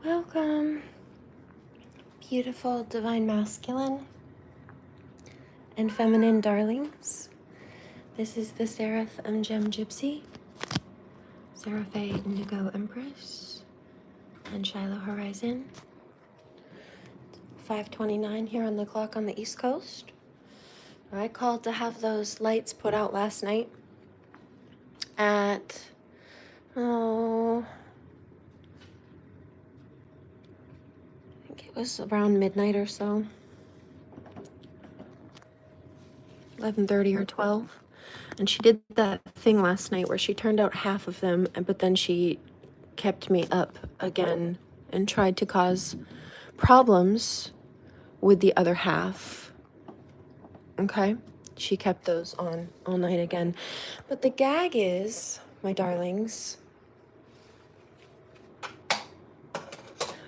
Welcome, beautiful divine masculine and feminine darlings. This is the Seraphim Gem Gypsy, SeraFae Indigo Empress, and Shiloh Horizon. 5:29 here on the clock on the East Coast. I called to have those lights put out last night at, I think it was around midnight or so. 11:30 or 12. And she did that thing last night where she turned out half of them, but then she kept me up again and tried to cause problems with the other half. Okay? She kept those on all night again. But the gag is, my darlings.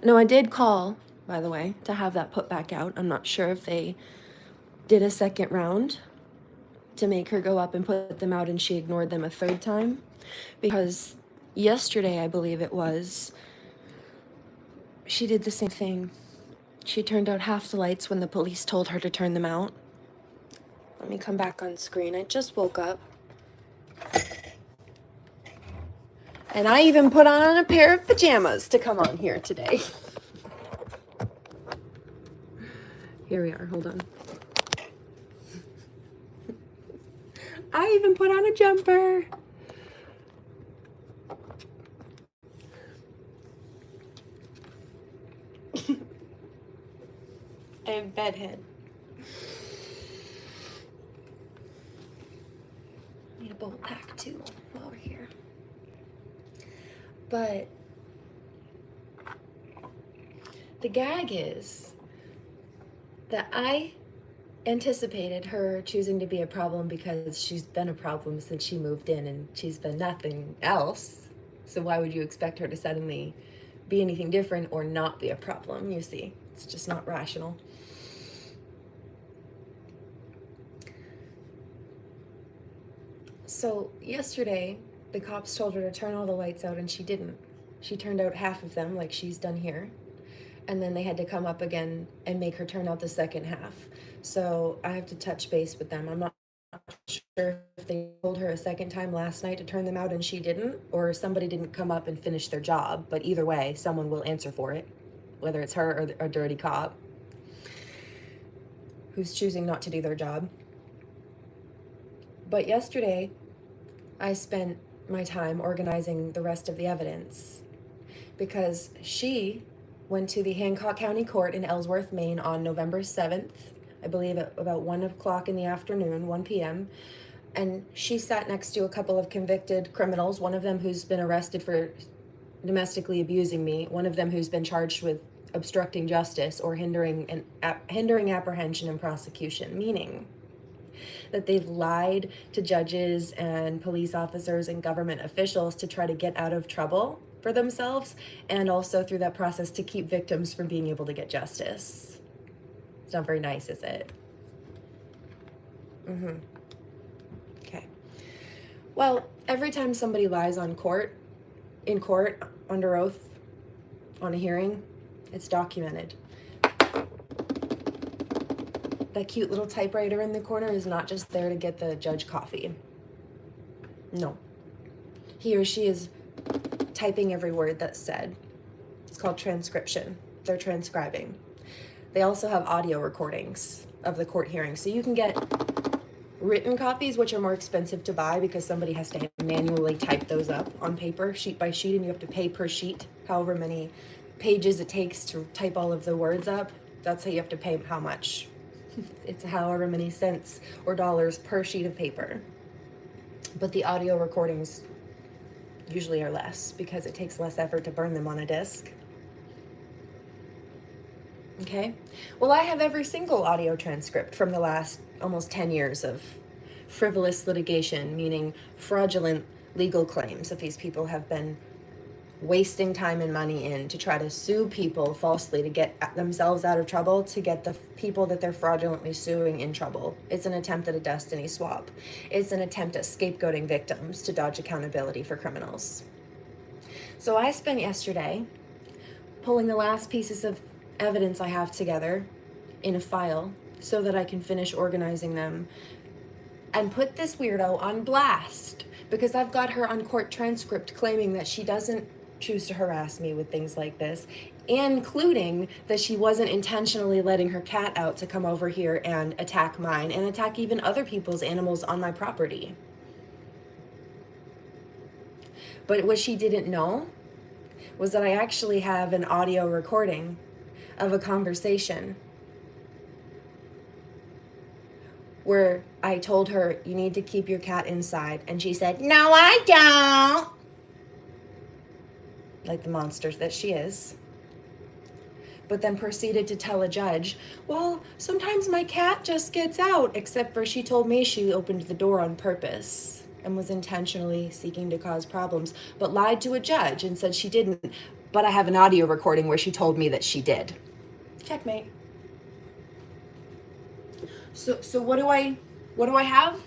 No, I did call, by the way, to have that put back out. I'm not sure if they did a second round to make her go up and put them out and she ignored them a third time. Because yesterday, I believe it was, she did the same thing. She turned out half the lights when the police told her to turn them out. Let me come back on screen. I just woke up. And I even put on a pair of pajamas to come on here today. Here we are, hold on. I even put on a jumper. I have bedhead. Need a bowl pack too while we're here. But the gag is that I anticipated her choosing to be a problem because she's been a problem since she moved in and she's been nothing else. So why would you expect her to suddenly be anything different or not be a problem? You see, it's just not rational. So yesterday, the cops told her to turn all the lights out and she didn't. She turned out half of them like she's done here. And then they had to come up again and make her turn out the second half. So I have to touch base with them. I'm not sure if they told her a second time last night to turn them out and she didn't, or somebody didn't come up and finish their job. But either way, someone will answer for it, whether it's her or a dirty cop who's choosing not to do their job. But yesterday, I spent my time organizing the rest of the evidence because she went to the Hancock County Court in Ellsworth, Maine on November 7th, I believe at about 1 o'clock in the afternoon, 1 p.m. And she sat next to a couple of convicted criminals, one of them who's been arrested for domestically abusing me, one of them who's been charged with obstructing justice or hindering apprehension and prosecution, meaning that they've lied to judges and police officers and government officials to try to get out of trouble for themselves, and also through that process to keep victims from being able to get justice. It's not very nice, is it? Okay. Well, every time somebody lies in court, under oath, on a hearing, it's documented. That cute little typewriter in the corner is not just there to get the judge coffee. No. He or she is typing every word that's said. It's called transcription. They're transcribing. They also have audio recordings of the court hearings. So you can get written copies, which are more expensive to buy because somebody has to manually type those up on paper, sheet by sheet, and you have to pay per sheet, however many pages it takes to type all of the words up. That's how you have to pay how much. It's however many cents or dollars per sheet of paper. But the audio recordings usually are less because it takes less effort to burn them on a disc. Okay? Well, I have every single audio transcript from the last almost 10 years of frivolous litigation, meaning fraudulent legal claims that these people have been wasting time and money in to try to sue people falsely to get themselves out of trouble, to get the people that they're fraudulently suing in trouble. It's an attempt at a destiny swap. It's an attempt at scapegoating victims to dodge accountability for criminals. So I spent yesterday pulling the last pieces of evidence I have together in a file so that I can finish organizing them and put this weirdo on blast, because I've got her on court transcript claiming that she doesn't choose to harass me with things like this, including that she wasn't intentionally letting her cat out to come over here and attack mine and attack even other people's animals on my property. But what she didn't know was that I actually have an audio recording of a conversation where I told her, you need to keep your cat inside. And she said, no, I don't. Like the monster that she is. But then proceeded to tell a judge, well, sometimes my cat just gets out, except for she told me she opened the door on purpose and was intentionally seeking to cause problems, but lied to a judge and said she didn't. But I have an audio recording where she told me that she did. Checkmate. So what do I have?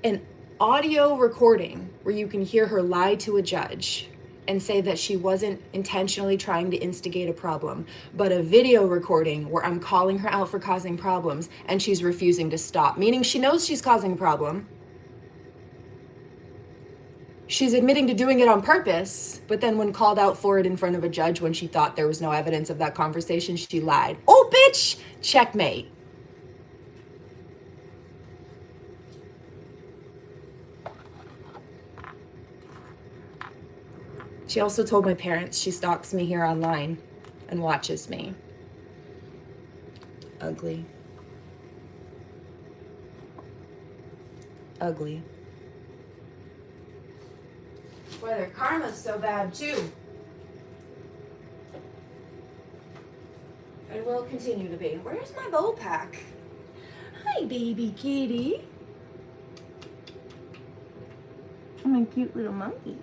An audio recording where you can hear her lie to a judge and say that she wasn't intentionally trying to instigate a problem, but a video recording where I'm calling her out for causing problems and she's refusing to stop, meaning she knows she's causing a problem. She's admitting to doing it on purpose, but then when called out for it in front of a judge when she thought there was no evidence of that conversation, she lied. Oh, bitch! Checkmate. She also told my parents she stalks me here online and watches me. Ugly. Ugly. Boy, their karma's so bad too. And will continue to be. Where's my bowl pack? Hi, baby kitty. I'm a cute little monkey.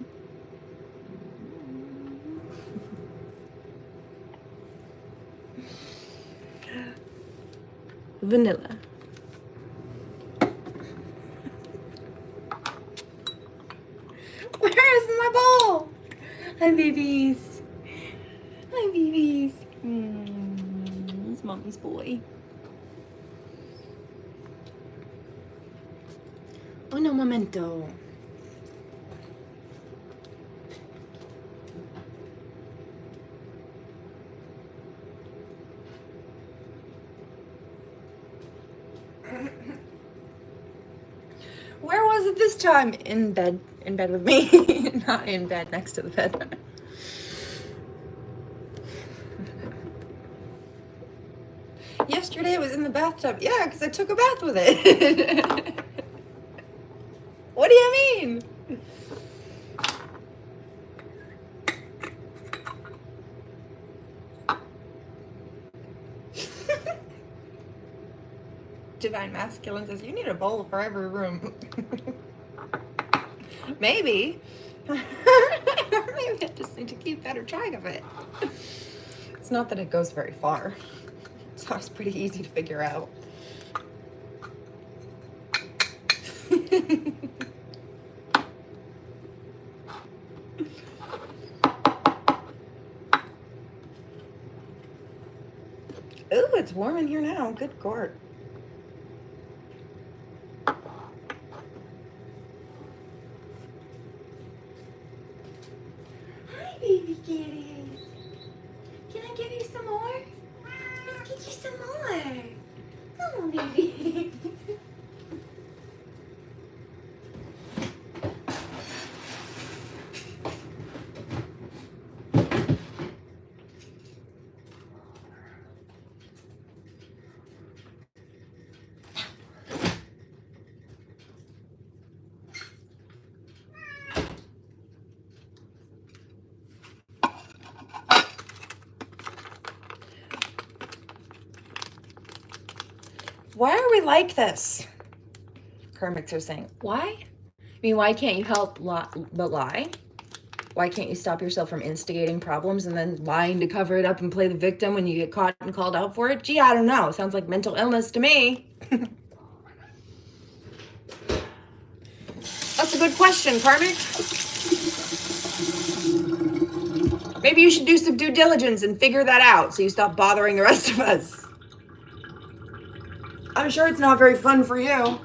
Vanilla. Where is my bowl? Hi, babies. Hi, babies. It's mommy's boy. Un momento. Where was it this time? In bed. In bed with me. Not in bed next to the bed. Yesterday it was in the bathtub. Yeah, because I took a bath with it. What do you mean? Divine Masculine says, you need a bowl for every room. Maybe. Maybe I just need to keep better track of it. It's not that it goes very far. So it's pretty easy to figure out. Ooh, it's warm in here now. Good gourd. Baby kitties. Can I give you some more? Let's get you some more. Come on, baby. Why are we like this? Karmics are saying, why? I mean, why can't you help but lie? Why can't you stop yourself from instigating problems and then lying to cover it up and play the victim when you get caught and called out for it? Gee, I don't know. Sounds like mental illness to me. That's a good question, Karmic. Maybe you should do some due diligence and figure that out so you stop bothering the rest of us. I'm sure it's not very fun for you.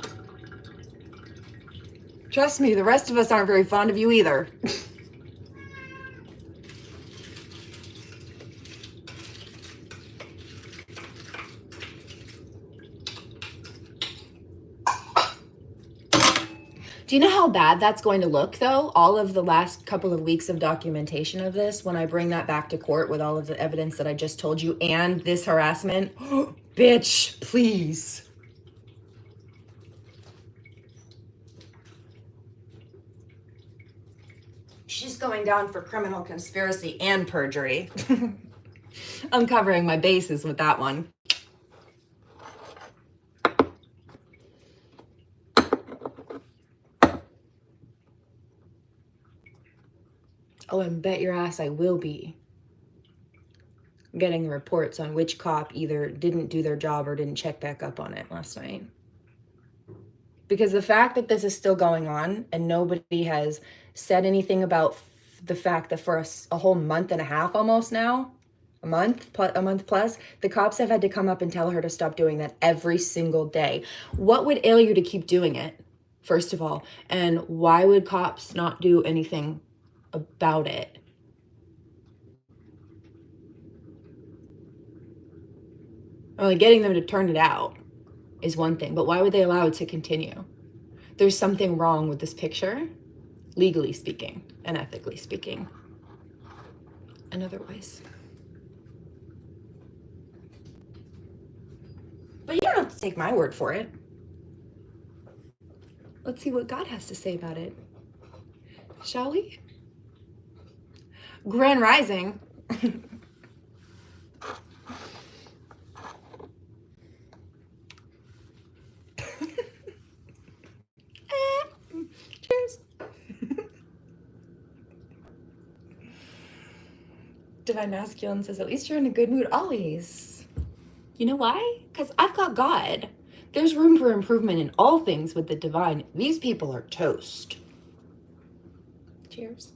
Trust me, the rest of us aren't very fond of you either. Do you know how bad that's going to look, though? All of the last couple of weeks of documentation of this, when I bring that back to court with all of the evidence that I just told you and this harassment. Bitch, please. She's going down for criminal conspiracy and perjury. I'm covering my bases with that one. Oh, and bet your ass I will be getting reports on which cop either didn't do their job or didn't check back up on it last night. Because the fact that this is still going on and nobody has said anything about the fact that for a whole month and a half almost now, a month plus, the cops have had to come up and tell her to stop doing that every single day. What would ail you to keep doing it, first of all? And why would cops not do anything about it? Only getting them to turn it out is one thing, but why would they allow it to continue? There's something wrong with this picture, legally speaking and ethically speaking, and otherwise. But you don't have to take my word for it. Let's see what God has to say about it. Shall we? Grand Rising. Cheers. Divine Masculine says, at least you're in a good mood always. You know why? Because I've got God. There's room for improvement in all things with the divine. These people are toast. Cheers.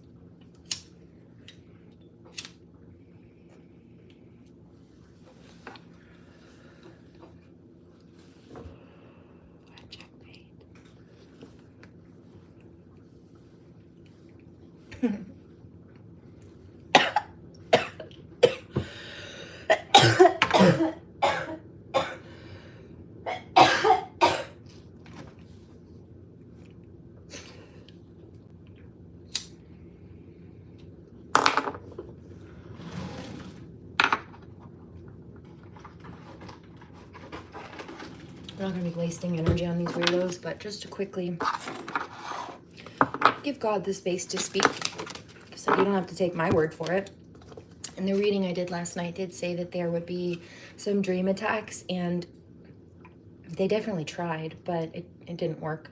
I'm not going to be wasting energy on these weirdos, but just to quickly give God the space to speak so you don't have to take my word for it. And the reading I did last night did say that there would be some dream attacks, and they definitely tried, but it didn't work.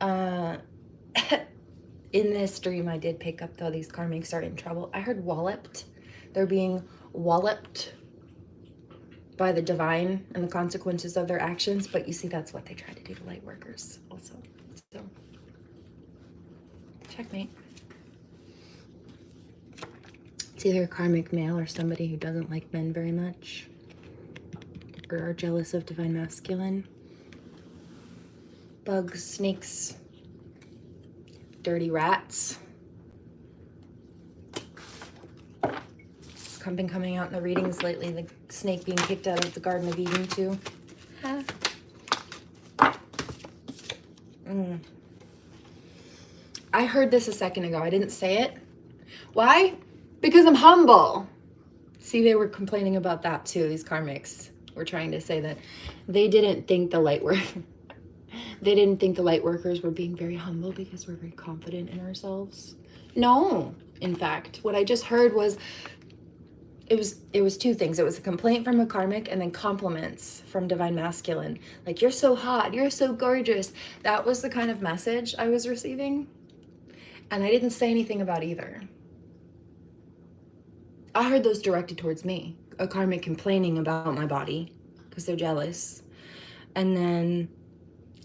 In this dream, I did pick up, though, these karmics are in trouble. I heard walloped. They're being walloped by the divine and the consequences of their actions, but you see, that's what they try to do to light workers also. So, checkmate. It's either a karmic male or somebody who doesn't like men very much, or are jealous of divine masculine. Bugs, snakes, dirty rats. It's been coming out in the readings lately, the snake being kicked out of the Garden of Eden too. Huh. I heard this a second ago. I didn't say it. Why? Because I'm humble. See, they were complaining about that too. These karmics were trying to say that they didn't think the light workers were being very humble because we're very confident in ourselves. No, in fact, what I just heard was it was two things. It was a complaint from a karmic and then compliments from divine masculine. Like, you're so hot, you're so gorgeous. That was the kind of message I was receiving. And I didn't say anything about either. I heard those directed towards me. A karmic complaining about my body because they're jealous. And then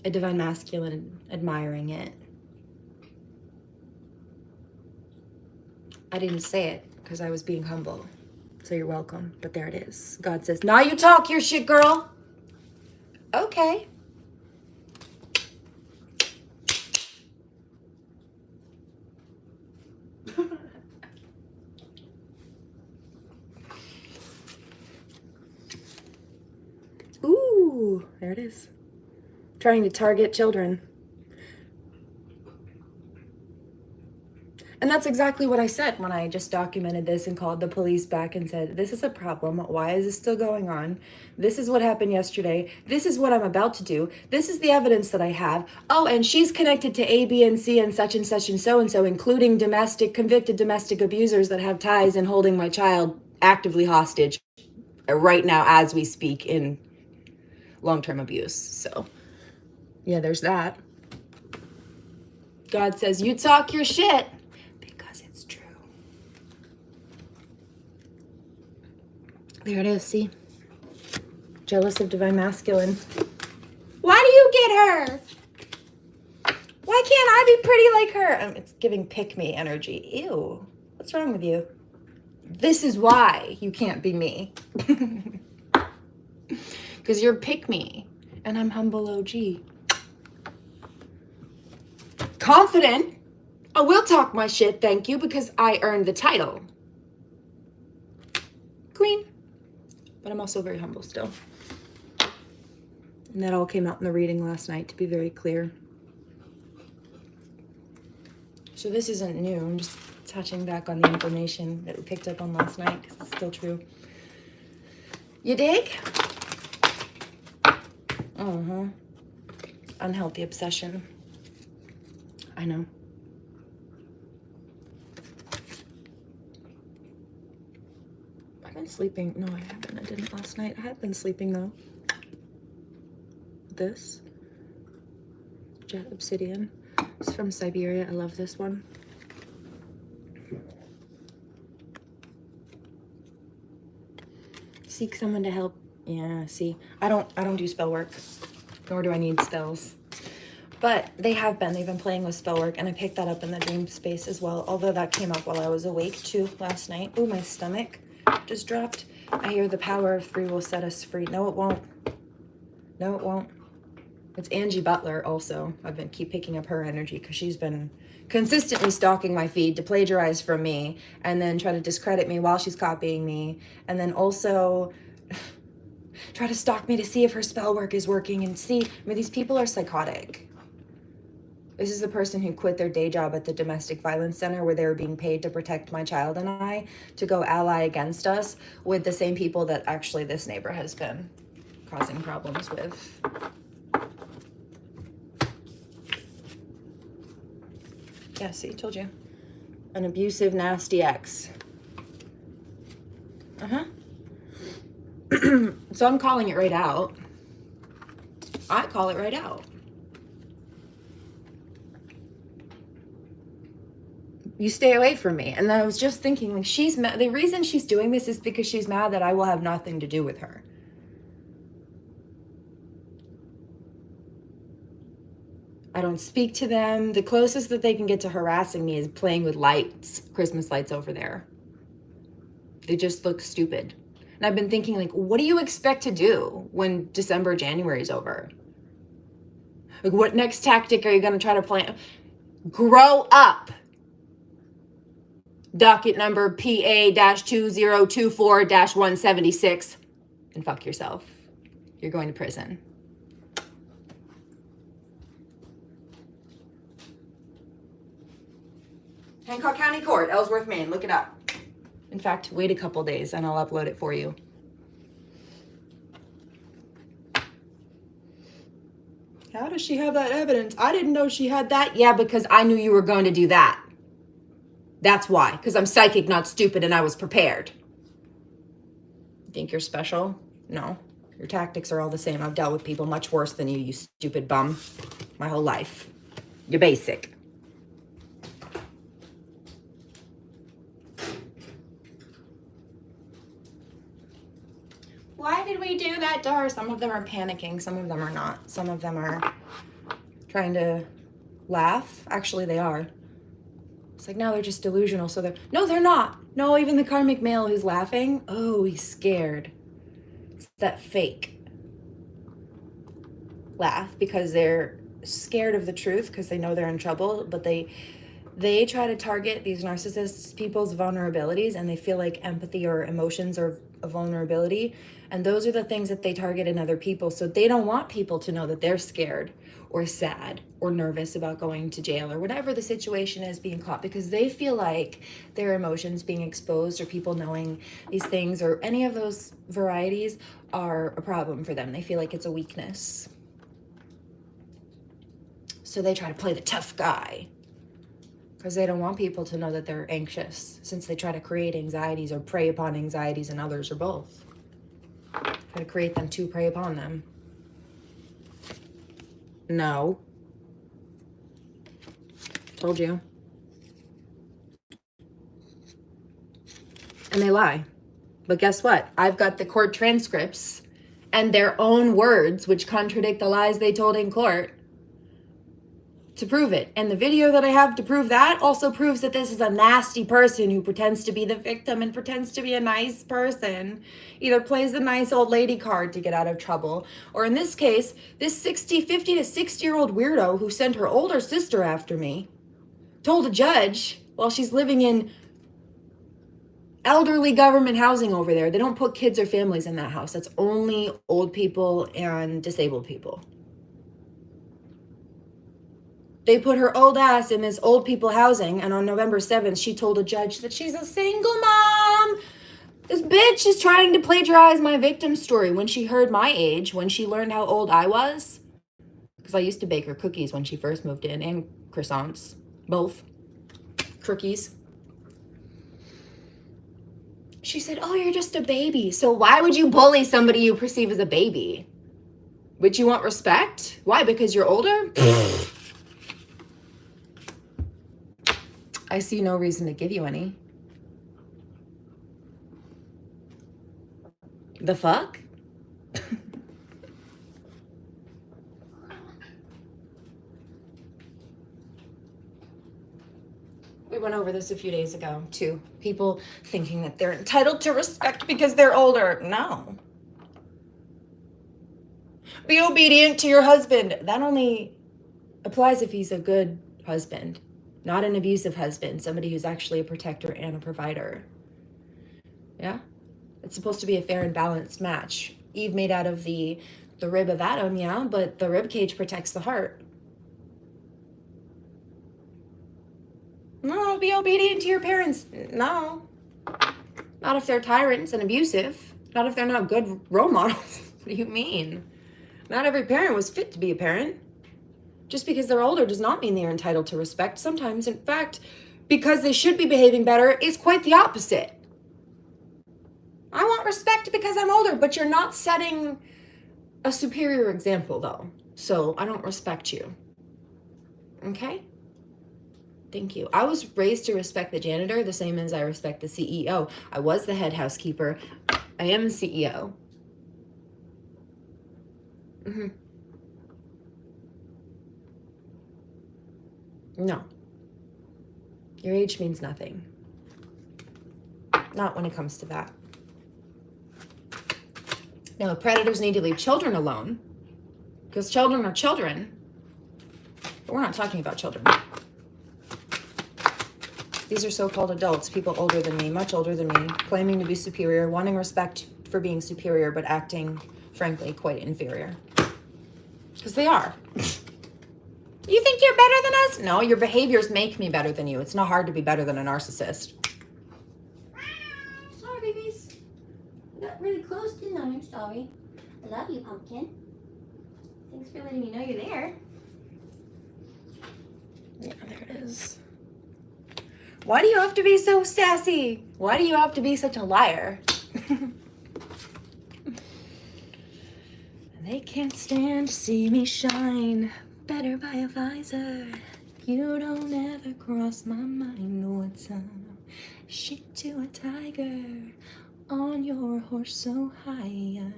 a divine masculine admiring it. I didn't say it because I was being humble. So you're welcome. But there it is. God says, now you talk your shit, girl. Okay. Ooh, there it is. Trying to target children. And that's exactly what I said when I just documented this and called the police back and said, this is a problem. Why is this still going on? This is what happened yesterday. This is what I'm about to do. This is the evidence that I have. Oh, and she's connected to A, B, and C and so, including convicted domestic abusers that have ties in holding my child actively hostage right now as we speak in long-term abuse. So, yeah, there's that. God says, you talk your shit. There it is, see? Jealous of divine masculine. Why do you get her? Why can't I be pretty like her? It's giving pick me energy. Ew. What's wrong with you? This is why you can't be me. Because you're pick me. And I'm humble OG. Confident. I will talk my shit, thank you, because I earned the title. Queen. But I'm also very humble still. And that all came out in the reading last night, to be very clear. So this isn't new. I'm just touching back on the information that we picked up on last night, because it's still true. You dig? Unhealthy obsession. I know. I've been sleeping. No, I haven't. I didn't last night. I have been sleeping though. This jet obsidian. It's from Siberia. I love this one. Seek someone to help. Yeah, see. I don't do spell work. Nor do I need spells. But they've been playing with spell work, and I picked that up in the dream space as well. Although that came up while I was awake too last night. Ooh, my stomach just dropped. I hear the power of 3 will set us free. No, it won't. No, it won't. It's Angie Butler also. I've been keep picking up her energy because she's been consistently stalking my feed to plagiarize from me and then try to discredit me while she's copying me. And then also try to stalk me to see if her spell work is working and see. I mean, these people are psychotic. This is the person who quit their day job at the domestic violence center where they were being paid to protect my child and I to go ally against us with the same people that actually this neighbor has been causing problems with. Yeah, see, told you. An abusive, nasty ex. So I'm calling it right out. I call it right out. You stay away from me. And then I was just thinking, like, she's mad. The reason she's doing this is because she's mad that I will have nothing to do with her. I don't speak to them. The closest that they can get to harassing me is playing with lights, Christmas lights over there. They just look stupid. And I've been thinking, like, what do you expect to do when December, January is over? Like, what next tactic are you going to try to plan? Grow up. Docket number PA-2024-176. And fuck yourself. You're going to prison. Hancock County Court, Ellsworth, Maine. Look it up. In fact, wait a couple days and I'll upload it for you. How does she have that evidence? I didn't know she had that. Yeah, because I knew you were going to do that. That's why. Because I'm psychic, not stupid, and I was prepared. Think you're special? No. Your tactics are all the same. I've dealt with people much worse than you, you stupid bum. My whole life. You're basic. Why did we do that to her? Some of them are panicking. Some of them are not. Some of them are trying to laugh. Actually, they are. It's like, no, they're just delusional. So no, they're not. No, even the karmic male who's laughing, oh, he's scared. It's that fake laugh because they're scared of the truth because they know they're in trouble, but they try to target these narcissists, people's vulnerabilities, and they feel like empathy or emotions are a vulnerability. And those are the things that they target in other people. So they don't want people to know that they're scared or sad or nervous about going to jail or whatever the situation is, being caught, because they feel like their emotions being exposed or people knowing these things or any of those varieties are a problem for them. They feel like it's a weakness. So they try to play the tough guy because they don't want people to know that they're anxious, since they try to create anxieties or prey upon anxieties in others or both. Try to create them to prey upon them. No. Told you. And they lie. But guess what? I've got the court transcripts and their own words, which contradict the lies they told in court, to prove it. And the video that I have to prove that also proves that this is a nasty person who pretends to be the victim and pretends to be a nice person. Either plays the nice old lady card to get out of trouble, or in this case, this 50 to 60-year-old weirdo who sent her older sister after me told a judge while she's living in elderly government housing over there. They don't put kids or families in that house. That's only old people and disabled people. They put her old ass in this old people housing, and on November 7th, she told a judge that she's a single mom. This bitch is trying to plagiarize my victim story when she heard my age, when she learned how old I was. Because I used to bake her cookies when she first moved in, and croissants. Both. Cookies. She said, oh, you're just a baby. So why would you bully somebody you perceive as a baby? Would you want respect? Why? Because you're older? I see no reason to give you any. The fuck? We went over this a few days ago, too. People thinking that they're entitled to respect because they're older. No. Be obedient to your husband. That only applies if he's a good husband, not an abusive husband, somebody who's actually a protector and a provider. Yeah? It's supposed to be a fair and balanced match. Eve made out of the rib of Adam, yeah, but the rib cage protects the heart. No, be obedient to your parents. No. Not if they're tyrants and abusive. Not if they're not good role models. What do you mean? Not every parent was fit to be a parent. Just because they're older does not mean they're entitled to respect. Sometimes, in fact, because they should be behaving better, is quite the opposite. I want respect because I'm older, but you're not setting a superior example, though. So I don't respect you. Okay? Thank you. I was raised to respect the janitor the same as I respect the CEO. I was the head housekeeper. I am the CEO. No. Your age means nothing. Not when it comes to that. Now, predators need to leave children alone because children are children. But we're not talking about children. These are so-called adults, people older than me, much older than me, claiming to be superior, wanting respect for being superior, but acting, frankly, quite inferior. Because they are. You think you're better than us? No, your behaviors make me better than you. It's not hard to be better than a narcissist. Sorry, babies. I got really close, didn't I? I'm sorry. I love you, Pumpkin. Thanks for letting me know you're there. Yeah, there it is. Why do you have to be so sassy? Why do you have to be such a liar? They can't stand to see me shine. Better buy a visor. You don't ever cross my mind. What's up? Shit to a tiger. On your horse so high. I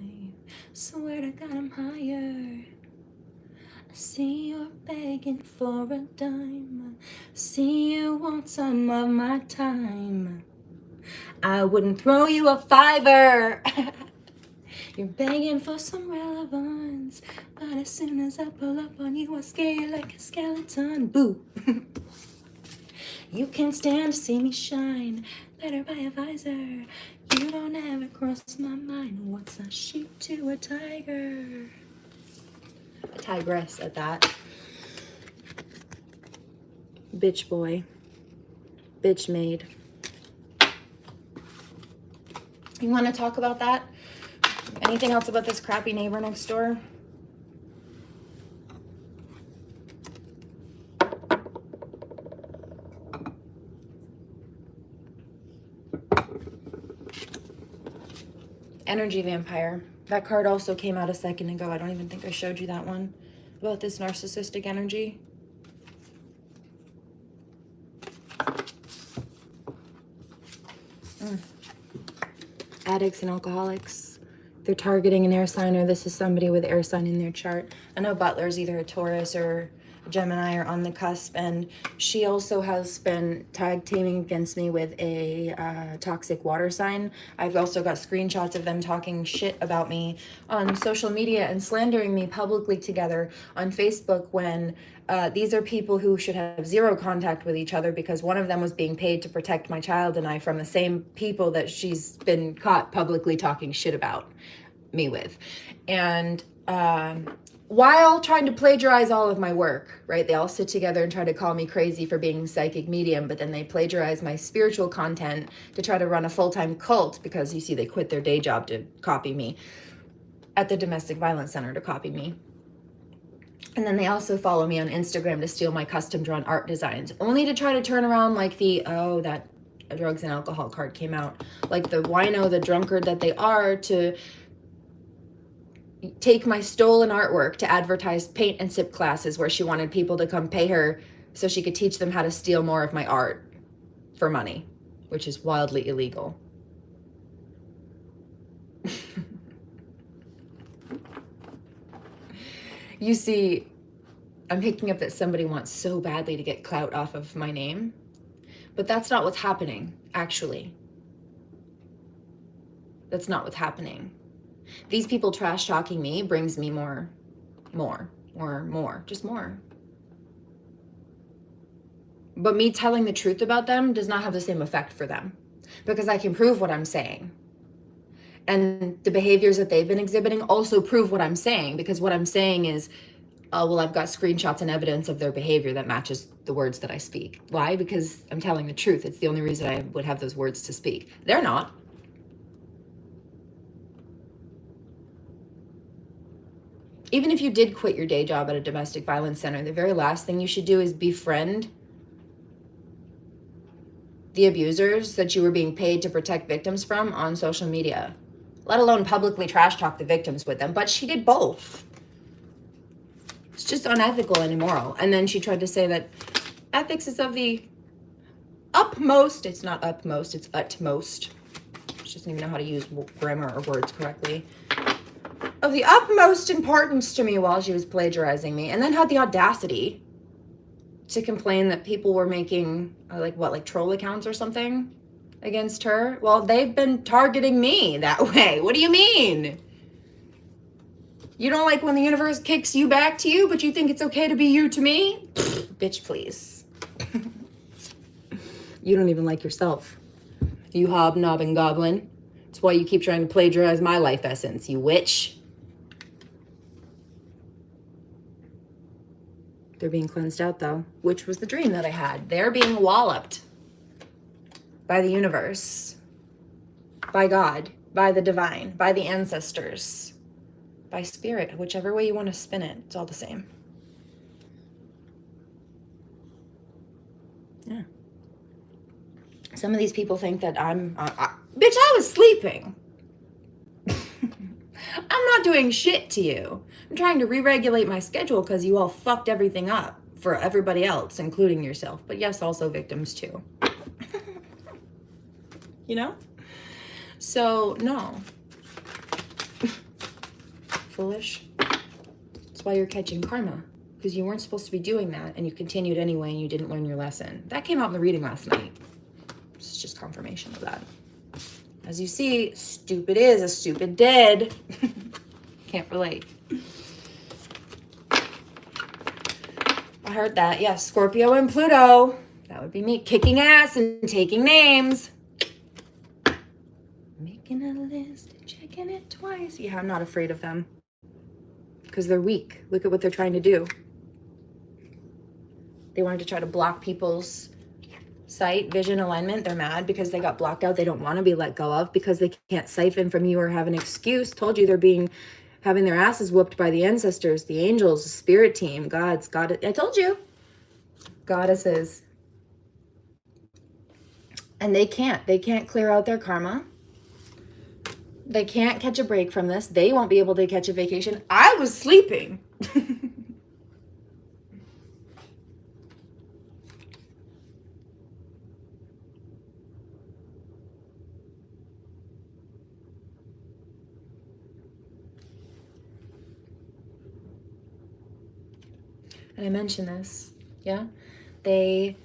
swear to God I'm higher. I see you're begging for a dime. I see you want some of my time. I wouldn't throw you a fiver. You're begging for some relevance, but as soon as I pull up on you, I scare you like a skeleton. Boo. You can't stand to see me shine. Better buy a visor. You don't ever cross my mind. What's a sheep to a tiger? A tigress at that. Bitch boy. Bitch maid. You want to talk about that? Anything else about this crappy neighbor next door? Energy vampire. That card also came out a second ago. I don't even think I showed you that one. About this narcissistic energy. Addicts and alcoholics. They're targeting an air sign, or this is somebody with air sign in their chart. I know Butler's either a Taurus or a Gemini or on the cusp, and she also has been tag teaming against me with a toxic water sign. I've also got screenshots of them talking shit about me on social media and slandering me publicly together on Facebook when these are people who should have zero contact with each other, because one of them was being paid to protect my child and I from the same people that she's been caught publicly talking shit about me with. And while trying to plagiarize all of my work, right? They all sit together and try to call me crazy for being psychic medium, but then they plagiarize my spiritual content to try to run a full-time cult, because you see they quit their day job to copy me at the domestic violence center to copy me. And then they also follow me on Instagram to steal my custom drawn art designs, only to try to turn around like the, oh, that drugs and alcohol card came out, like the wino, the drunkard that they are, to take my stolen artwork to advertise paint and sip classes where she wanted people to come pay her so she could teach them how to steal more of my art for money, which is wildly illegal. You see, I'm picking up that somebody wants so badly to get clout off of my name, but that's not what's happening, actually. That's not what's happening. These people trash talking me brings me more, just more. But me telling the truth about them does not have the same effect for them, because I can prove what I'm saying. And the behaviors that they've been exhibiting also prove what I'm saying, because what I'm saying is, well, I've got screenshots and evidence of their behavior that matches the words that I speak. Why? Because I'm telling the truth. It's the only reason I would have those words to speak. They're not. Even if you did quit your day job at a domestic violence center, the very last thing you should do is befriend the abusers that you were being paid to protect victims from on social media, let alone publicly trash talk the victims with them. But she did both. It's just unethical and immoral. And then she tried to say that ethics is of the utmost. It's not utmost, it's utmost. She doesn't even know how to use grammar or words correctly. Of the utmost importance to me while she was plagiarizing me, and then had the audacity to complain that people were making like troll accounts or something against her. Well, they've been targeting me that way. What do you mean? You don't like when the universe kicks you back to you, but you think it's okay to be you to me? Bitch, please. You don't even like yourself. You hobnobbing goblin. That's why you keep trying to plagiarize my life essence, you witch. They're being cleansed out, though, which was the dream that I had. They're being walloped by the universe, by God, by the divine, by the ancestors, by spirit, whichever way you want to spin it. It's all the same. Yeah. Some of these people think that bitch, I was sleeping. I'm not doing shit to you. I'm trying to re-regulate my schedule because you all fucked everything up for everybody else, including yourself. But yes, also victims too. You know? So, no. Foolish. That's why you're catching karma. Because you weren't supposed to be doing that, and you continued anyway, and you didn't learn your lesson. That came out in the reading last night. It's it's just confirmation of that. As you see, stupid is as stupid did. Can't relate. I heard that. Yes, Scorpio and Pluto. That would be me kicking ass and taking names. Making a list, checking it twice. Yeah, I'm not afraid of them. Because they're weak. Look at what they're trying to do. They wanted to try to block people's sight, vision, alignment. They're mad because they got blocked out. They don't want to be let go of because they can't siphon from you or have an excuse. Told you they're having their asses whooped by the ancestors, the angels, the spirit team, gods, God. I told you. Goddesses. And they can't clear out their karma. They can't catch a break from this. They won't be able to catch a vacation. I was sleeping. And I mentioned this, yeah? They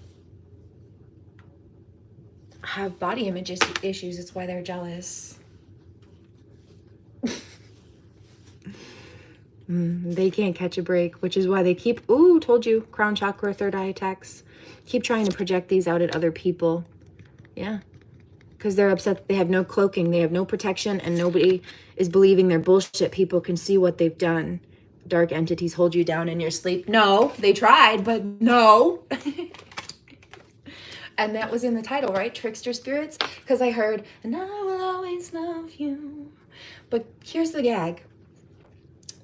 have body image issues. It's why they're jealous. They can't catch a break, which is why they keep, told you, crown chakra, third eye attacks. Keep trying to project these out at other people. Yeah. Because they're upset that they have no cloaking, they have no protection, and nobody is believing their bullshit. People can see what they've done. Dark entities hold you down in your sleep. No, they tried, but no. And that was in the title, right? Trickster spirits. Because I heard, and I will always love you. But here's the gag.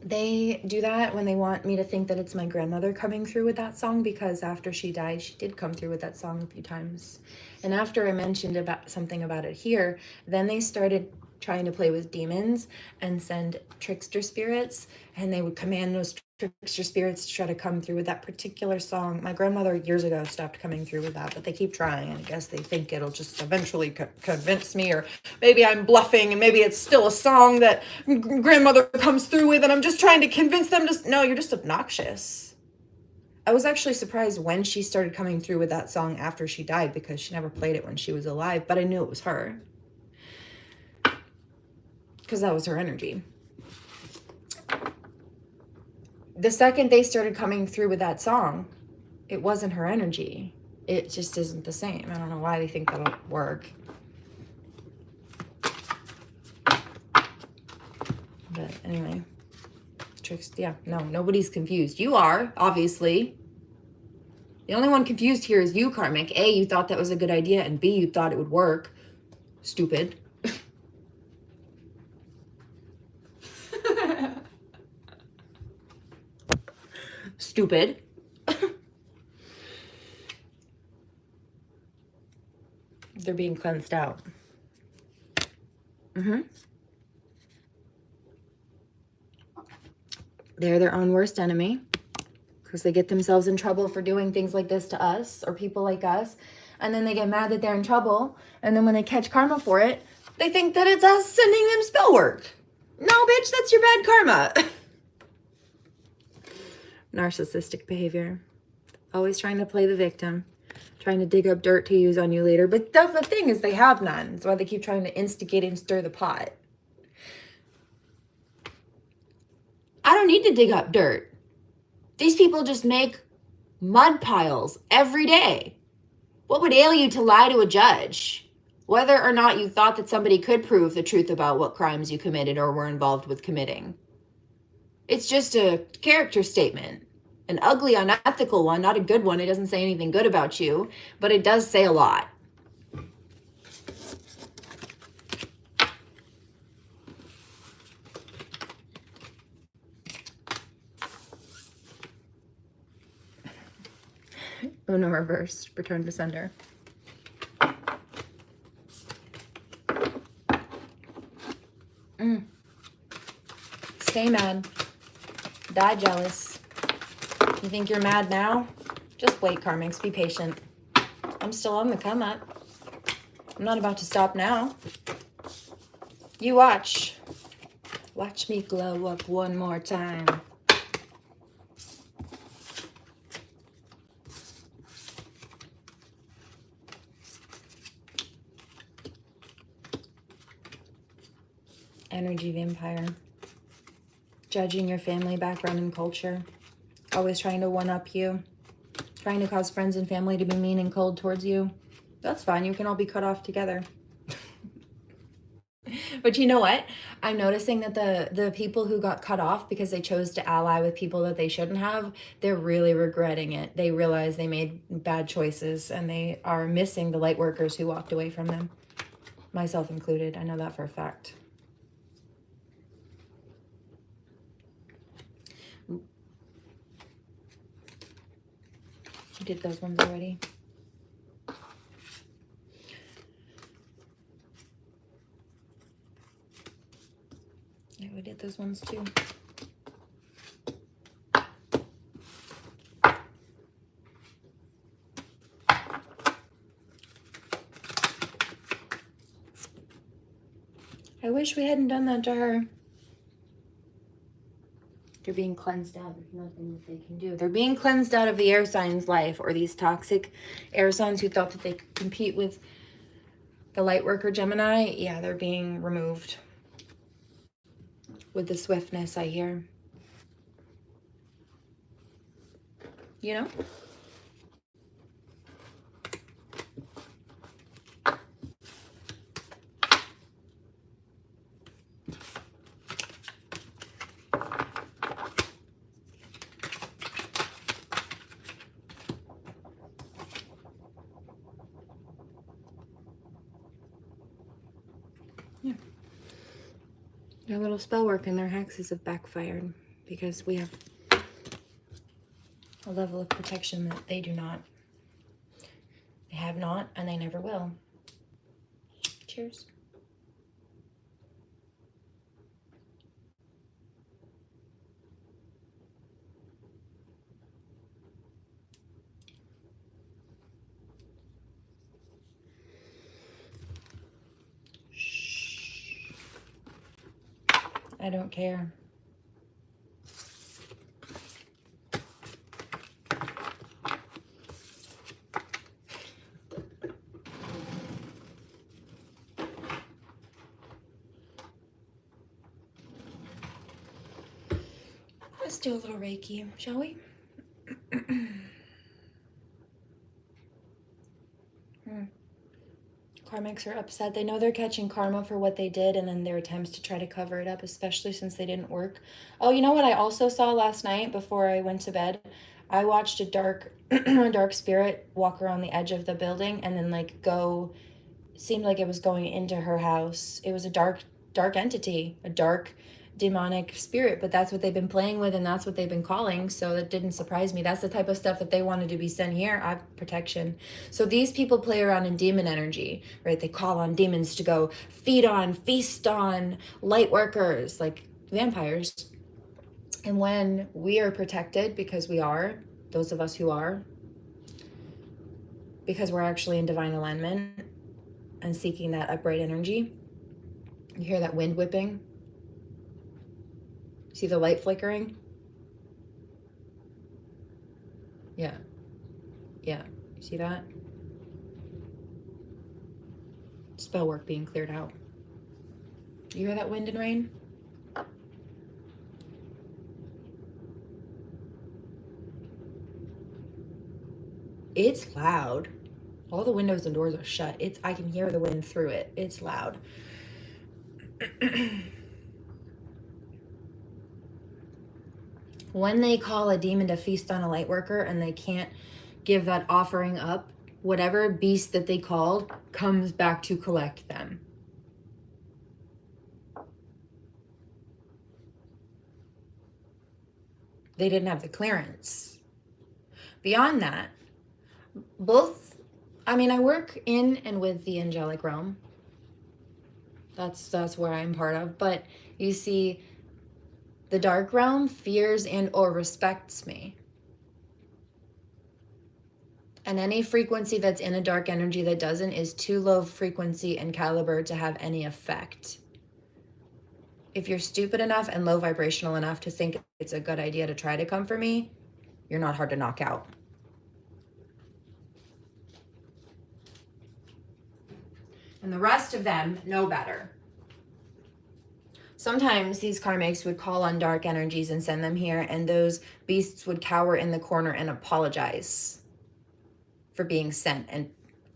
They do that when they want me to think that it's my grandmother coming through with that song, because after she died, she did come through with that song a few times. And after I mentioned something about it here, then they started trying to play with demons and send trickster spirits, and they would command those trickster spirits to try to come through with that particular song. My grandmother years ago stopped coming through with that, but they keep trying, and I guess they think it'll just eventually convince me, or maybe I'm bluffing and maybe it's still a song that grandmother comes through with and I'm just trying to convince them to... No, you're just obnoxious. I was actually surprised when she started coming through with that song after she died, because she never played it when she was alive, but I knew it was her. Because that was her energy. The second they started coming through with that song, it wasn't her energy. It just isn't the same. I don't know why they think that'll work. But anyway, tricks. Yeah, no, nobody's confused. You are, obviously. The only one confused here is you, Karmic. A, you thought that was a good idea, and B, you thought it would work. Stupid. Stupid. They're being cleansed out. They're their own worst enemy, because they get themselves in trouble for doing things like this to us or people like us, and then they get mad that they're in trouble, and then when they catch karma for it, they think that it's us sending them spell work. No, bitch, that's your bad karma. Narcissistic behavior. Always trying to play the victim. Trying to dig up dirt to use on you later. But that's the thing, is they have none. That's why they keep trying to instigate and stir the pot. I don't need to dig up dirt. These people just make mud piles every day. What would ail you to lie to a judge? Whether or not you thought that somebody could prove the truth about what crimes you committed or were involved with committing. It's just a character statement. An ugly, unethical one, not a good one. It doesn't say anything good about you, but it does say a lot. Uno reversed, return to sender. Stay mad. Die jealous. You think you're mad now? Just wait, Karmics. Be patient. I'm still on the come up. I'm not about to stop now. You watch. Watch me glow up one more time. Energy vampire. Judging your family background and culture. Always trying to one-up you. Trying to cause friends and family to be mean and cold towards you. That's fine. You can all be cut off together. But you know what? I'm noticing that the people who got cut off because they chose to ally with people that they shouldn't have, they're really regretting it. They realize they made bad choices and they are missing the light workers who walked away from them. Myself included. I know that for a fact. You did those ones already. Yeah, we did those ones too. I wish we hadn't done that to her. They're being cleansed out. There's nothing that they can do. They're being cleansed out of the air signs' life, or these toxic air signs who thought that they could compete with the light worker Gemini. Yeah, they're being removed with the swiftness, I hear. You know? Yeah. Their little spell work and their hexes have backfired because we have a level of protection that they do not. They have not, and they never will. Cheers. I don't care. Let's do a little Reiki, shall we? Karmics are upset. They know they're catching karma for what they did and then their attempts to try to cover it up, especially since they didn't work. Oh, you know what I also saw last night before I went to bed? I watched a dark dark spirit walk around the edge of the building and then like go, seemed like it was going into her house. It was a dark entity, a dark demonic spirit, but that's what they've been playing with and that's what they've been calling, so that didn't surprise me. That's the type of stuff that they wanted to be sent here. I have protection. So these people play around in demon energy, right? They call on demons to go feed on, feast on light workers, like vampires. And when we are protected, because we are, those of us who are, because we're actually in divine alignment and seeking that upright energy, you hear that wind whipping? See the light flickering? Yeah. Yeah. You see that? Spell work being cleared out. You hear that wind and rain? It's loud. All the windows and doors are shut. I can hear the wind through it. It's loud. When they call a demon to feast on a light worker and they can't give that offering up, whatever beast that they called comes back to collect them. They didn't have the clearance. Beyond that, I work in and with the angelic realm. That's where I'm part of. But you see, the dark realm fears and or respects me. And any frequency that's in a dark energy that doesn't is too low frequency and caliber to have any effect. If you're stupid enough and low vibrational enough to think it's a good idea to try to come for me, you're not hard to knock out. And the rest of them know better. Sometimes these karmics would call on dark energies and send them here, and those beasts would cower in the corner and apologize for being sent and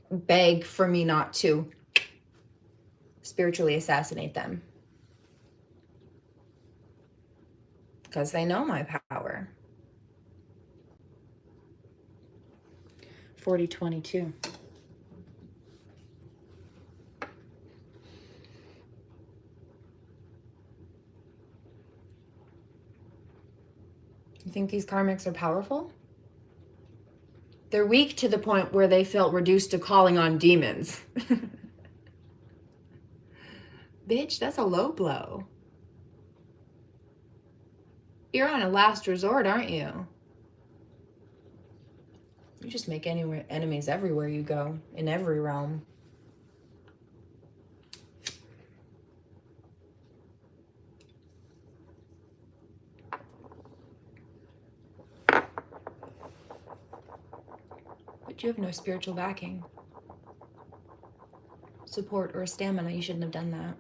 beg for me not to spiritually assassinate them. Because they know my power. 4022. You think these karmics are powerful? They're weak to the point where they felt reduced to calling on demons. Bitch, that's a low blow. You're on a last resort, aren't you? You just make enemies everywhere you go, in every realm. But you have no spiritual backing, support, or stamina. You shouldn't have done that.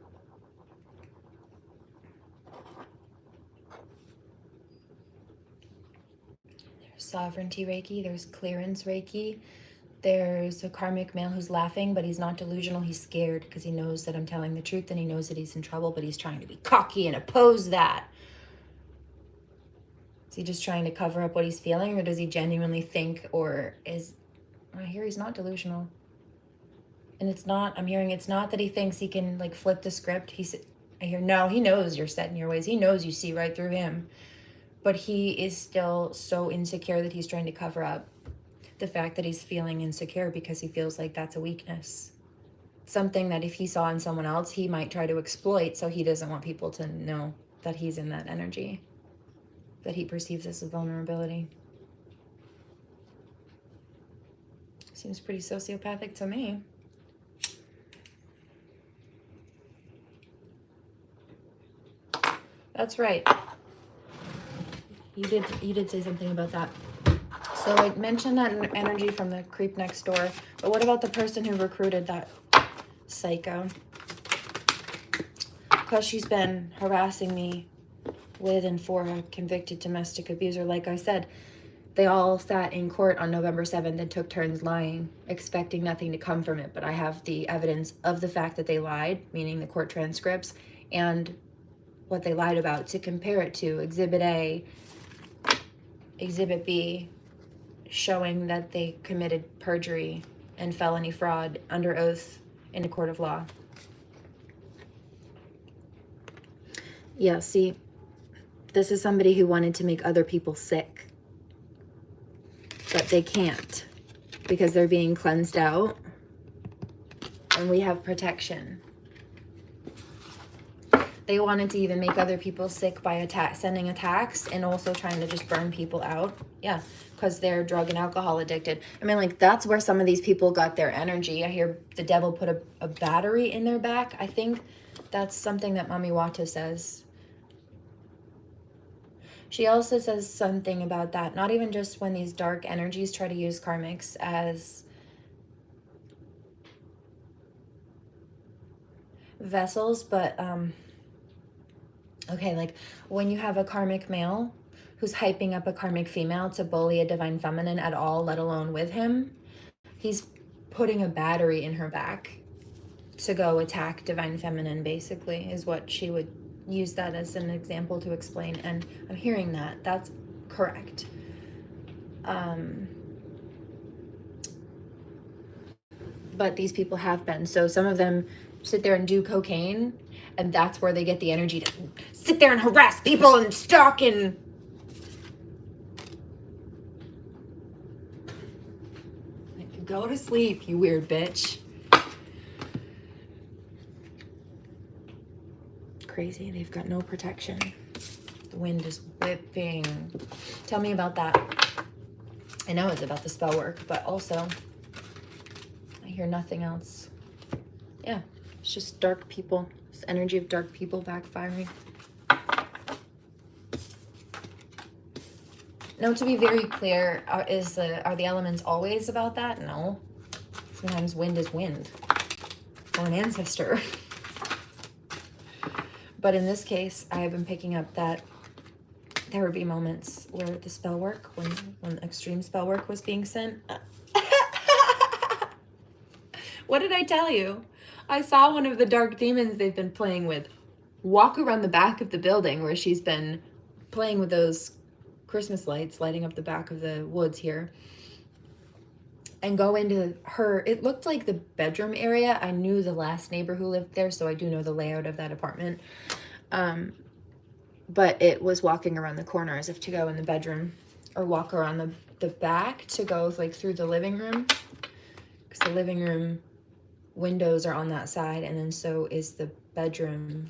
There's sovereignty Reiki, there's clearance Reiki. There's a karmic male who's laughing, but he's not delusional. He's scared because he knows that I'm telling the truth and he knows that he's in trouble, but he's trying to be cocky and oppose that. Is he just trying to cover up what he's feeling, or does he genuinely think, or is... I hear he's not delusional. And it's not, I'm hearing it's not that he thinks he can like flip the script. I hear, no, he knows you're set in your ways. He knows you see right through him. But he is still so insecure that he's trying to cover up the fact that he's feeling insecure because he feels like that's a weakness. Something that if he saw in someone else, he might try to exploit, so he doesn't want people to know that he's in that energy, that he perceives as a vulnerability. Seems pretty sociopathic to me. That's right. You did say something about that. So I mentioned that energy from the creep next door, but what about the person who recruited that psycho? Because she's been harassing me with and for a convicted domestic abuser. Like I said, they all sat in court on November 7th and took turns lying, expecting nothing to come from it. But I have the evidence of the fact that they lied, meaning the court transcripts, and what they lied about to compare it to Exhibit A, Exhibit B, showing that they committed perjury and felony fraud under oath in a court of law. Yeah, see, this is somebody who wanted to make other people sick. But they can't because they're being cleansed out and we have protection. They wanted to even make other people sick by sending attacks and also trying to just burn people out. Yeah, because they're drug and alcohol addicted. I mean, like, that's where some of these people got their energy. I hear the devil put a battery in their back. I think that's something that Mami Wata says. She also says something about that, not even just when these dark energies try to use karmics as vessels, but okay, like when you have a karmic male who's hyping up a karmic female to bully a divine feminine at all, let alone with him, he's putting a battery in her back to go attack divine feminine, basically, is what she would use that as an example to explain. And I'm hearing that. That's correct. But these people have been. So some of them sit there and do cocaine, and that's where they get the energy to sit there and harass people and stalk and... Go to sleep, you weird bitch. Crazy, they've got no protection. The wind is whipping. Tell me about that. I know it's about the spell work, but also I hear nothing else. Yeah, it's just dark people. It's the energy of dark people backfiring. Now, to be very clear, are the elements always about that? No. Sometimes wind is wind. Or an ancestor. But in this case, I have been picking up that there would be moments where the spell work, when extreme spell work was being sent. What did I tell you? I saw one of the dark demons they've been playing with walk around the back of the building where she's been playing with those Christmas lights, lighting up the back of the woods here, and go into her, it looked like the bedroom area. I knew the last neighbor who lived there, so I do know the layout of that apartment. But it was walking around the corner as if to go in the bedroom, or walk around the back to go like through the living room, because the living room windows are on that side, and then so is the bedroom,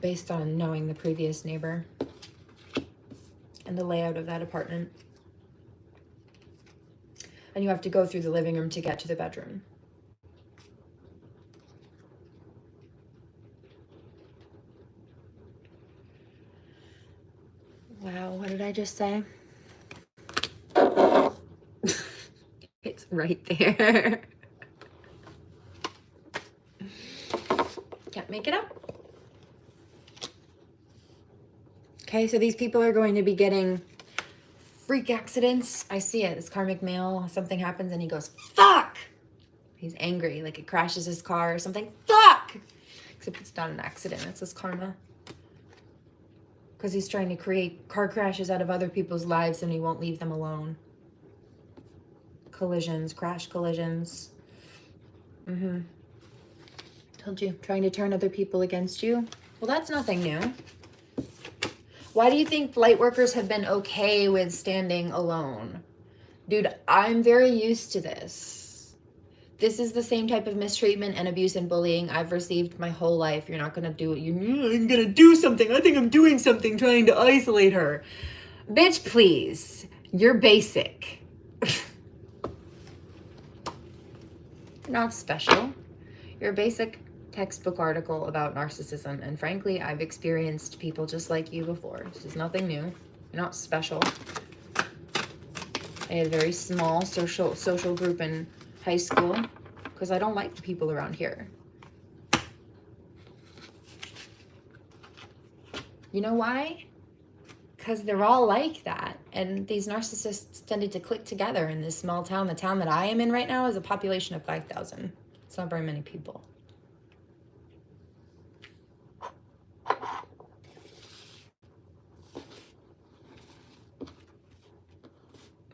based on knowing the previous neighbor and the layout of that apartment. And you have to go through the living room to get to the bedroom. Wow, what did I just say? It's right there. Can't make it up. Okay, so these people are going to be getting freak accidents. I see it. This karmic male, something happens and he goes, fuck! He's angry, like it crashes his car or something. Fuck! Except it's not an accident, it's his karma. Because he's trying to create car crashes out of other people's lives and he won't leave them alone. Collisions, crash collisions. Told you, trying to turn other people against you. Well, that's nothing new. Why do you think light workers have been okay with standing alone? Dude, I'm very used to this. This is the same type of mistreatment and abuse and bullying I've received my whole life. You're not gonna do it. I'm gonna do something. I think I'm doing something trying to isolate her. Bitch, please. You're basic. You're not special. You're a basic textbook article about narcissism, and frankly, I've experienced people just like you before. This is nothing new. You're not special. I had a very small social group in high school because I don't like the people around here. You know why? Because they're all like that, and these narcissists tended to click together in this small town. The town that I am in right now is a population of 5,000. It's not very many people.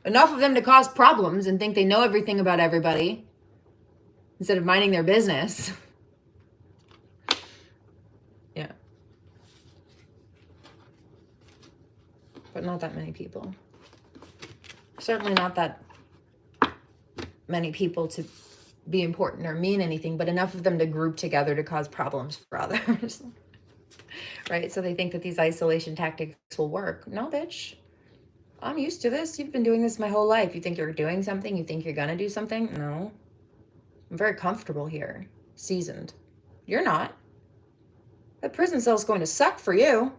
Enough of them to cause problems and think they know everything about everybody instead of minding their business. Yeah. But not that many people. Certainly not that many people to be important or mean anything, but enough of them to group together to cause problems for others. Right? So they think that these isolation tactics will work. No, bitch. I'm used to this. You've been doing this my whole life. You think you're doing something? You think you're gonna do something? No. I'm very comfortable here. Seasoned. You're not. That prison cell's going to suck for you.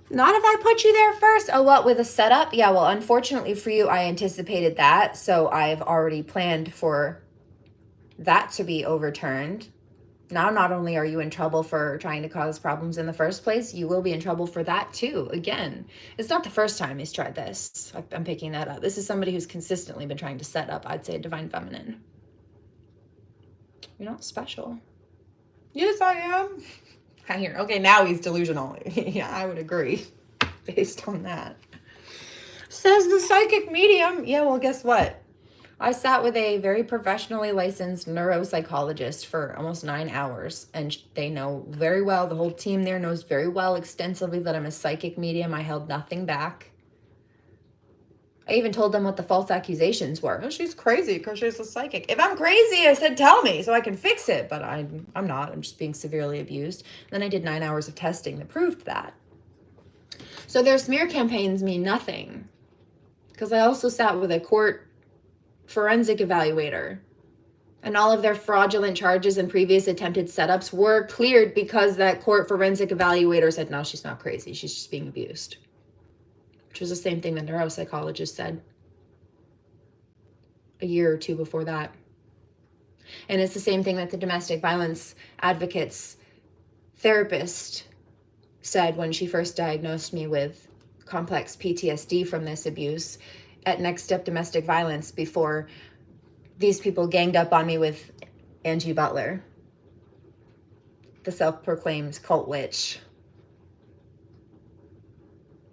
Not if I put you there first. Oh, what, with a setup? Yeah, well, unfortunately for you, I anticipated that. So I've already planned for that to be overturned. Now, not only are you in trouble for trying to cause problems in the first place, you will be in trouble for that too. Again, it's not the first time he's tried this. I'm picking that up. This is somebody who's consistently been trying to set up, I'd say, divine feminine. You're not special. Yes, I am. I hear. Okay, now he's delusional. Yeah, I would agree based on that. Says the psychic medium. Yeah, well, guess what? I sat with a very professionally licensed neuropsychologist for almost 9 hours, and they know very well, the whole team there knows very well extensively that I'm a psychic medium. I held nothing back. I even told them what the false accusations were. Oh, she's crazy because she's a psychic. If I'm crazy, I said, tell me so I can fix it. But I'm not. I'm just being severely abused. And then I did 9 hours of testing that proved that. So their smear campaigns mean nothing. Because I also sat with a court forensic evaluator. And all of their fraudulent charges and previous attempted setups were cleared because that court forensic evaluator said, no, she's not crazy. She's just being abused. Which was the same thing the neuropsychologist said a year or two before that. And it's the same thing that the domestic violence advocate's therapist said when she first diagnosed me with complex PTSD from this abuse at Next Step Domestic Violence, before these people ganged up on me with Angie Butler, the self-proclaimed cult witch,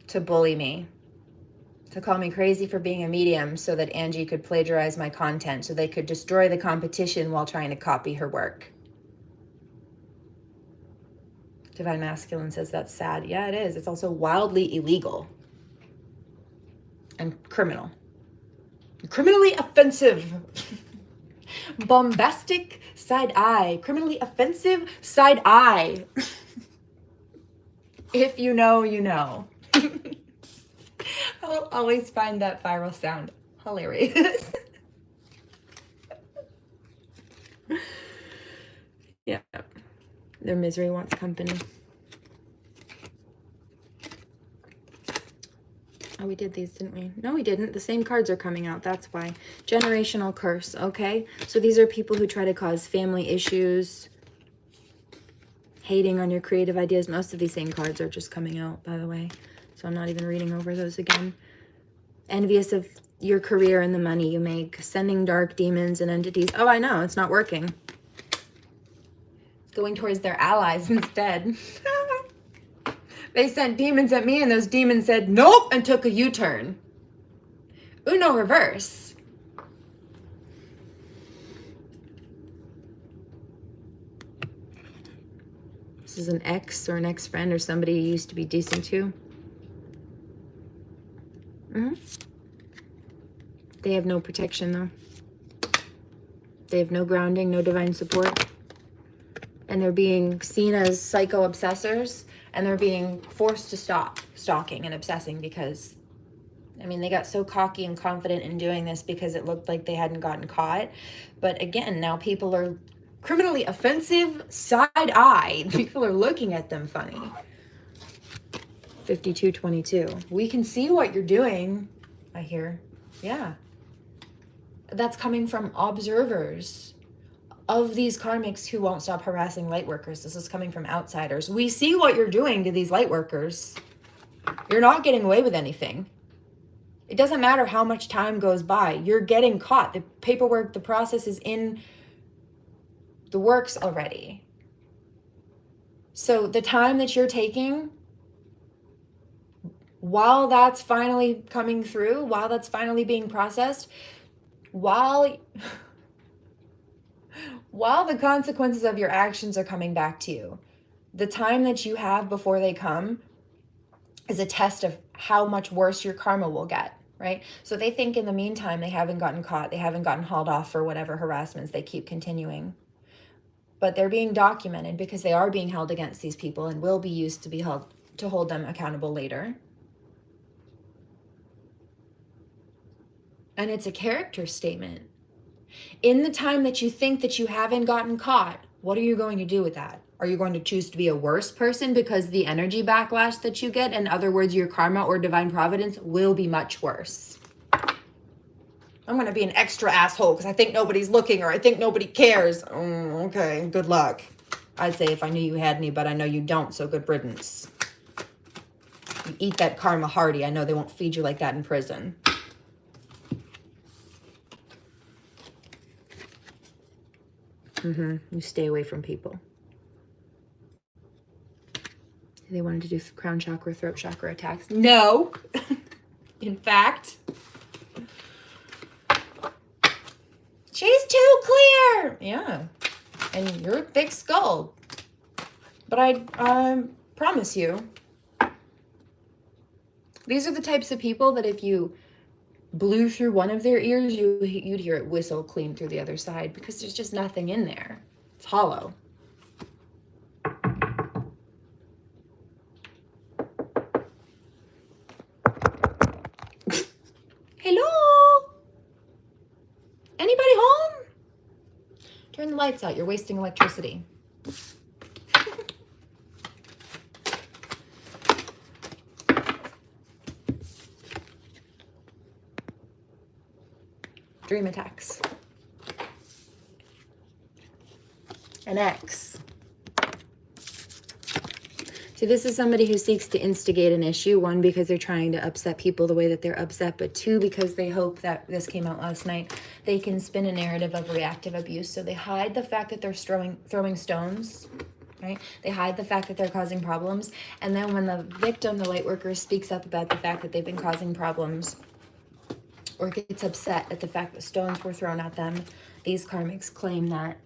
to bully me, to call me crazy for being a medium so that Angie could plagiarize my content, so they could destroy the competition while trying to copy her work. Divine Masculine says that's sad. Yeah, it is. It's also wildly illegal and criminal. Criminally offensive. Bombastic side eye. Criminally offensive side eye. If you know, you know. I'll always find that viral sound hilarious. Yeah. Their misery wants company. Oh, we did these, didn't we? No, we didn't. The same cards are coming out. That's why. Generational curse, okay? So these are people who try to cause family issues, hating on your creative ideas. Most of these same cards are just coming out, by the way. So I'm not even reading over those again. Envious of your career and the money you make. Sending dark demons and entities. Oh, I know. It's not working. It's going towards their allies instead. They sent demons at me and those demons said, nope, and took a U-turn. Uno reverse. This is an ex or an ex-friend or somebody you used to be decent to. They have no protection, though. They have no grounding, no divine support. And they're being seen as psycho-obsessors, and they're being forced to stop stalking and obsessing because, I mean, they got so cocky and confident in doing this because it looked like they hadn't gotten caught. But again, now people are criminally offensive side-eye. People are looking at them funny. 5222. We can see what you're doing, I hear. Yeah. That's coming from observers of these karmics who won't stop harassing light workers. This is coming from outsiders. We see what you're doing to these light workers. You're not getting away with anything. It doesn't matter how much time goes by. You're getting caught. The paperwork, the process is in the works already. So the time that you're taking, while that's finally coming through, while that's finally being processed, while the consequences of your actions are coming back to you, the time that you have before they come is a test of how much worse your karma will get, right? So they think in the meantime they haven't gotten caught, they haven't gotten hauled off for whatever harassments they keep continuing. But they're being documented because they are being held against these people and will be used to hold them accountable later. And it's a character statement. In the time that you think that you haven't gotten caught, what are you going to do with that? Are you going to choose to be a worse person because the energy backlash that you get, in other words, your karma or divine providence, will be much worse? I'm going to be an extra asshole because I think nobody's looking or I think nobody cares. Okay, good luck. I'd say if I knew you had any, but I know you don't, so good riddance. You eat that karma hearty. I know they won't feed you like that in prison. You stay away from people. They wanted to do crown chakra, throat chakra attacks. No. In fact, she's too clear. Yeah. And you're thick-skulled. But I promise you, these are the types of people that if you blew through one of their ears, you'd hear it whistle clean through the other side because there's just nothing in there. It's hollow. Hello? Anybody home? Turn the lights out. You're wasting electricity. Dream attacks. An X. So this is somebody who seeks to instigate an issue. One, because they're trying to upset people the way that they're upset. But two, because they hope that, this came out last night, they can spin a narrative of reactive abuse. So they hide the fact that they're throwing stones, right? They hide the fact that they're causing problems. And then when the victim, the light worker, speaks up about the fact that they've been causing problems, or gets upset at the fact that stones were thrown at them, these karmics claim that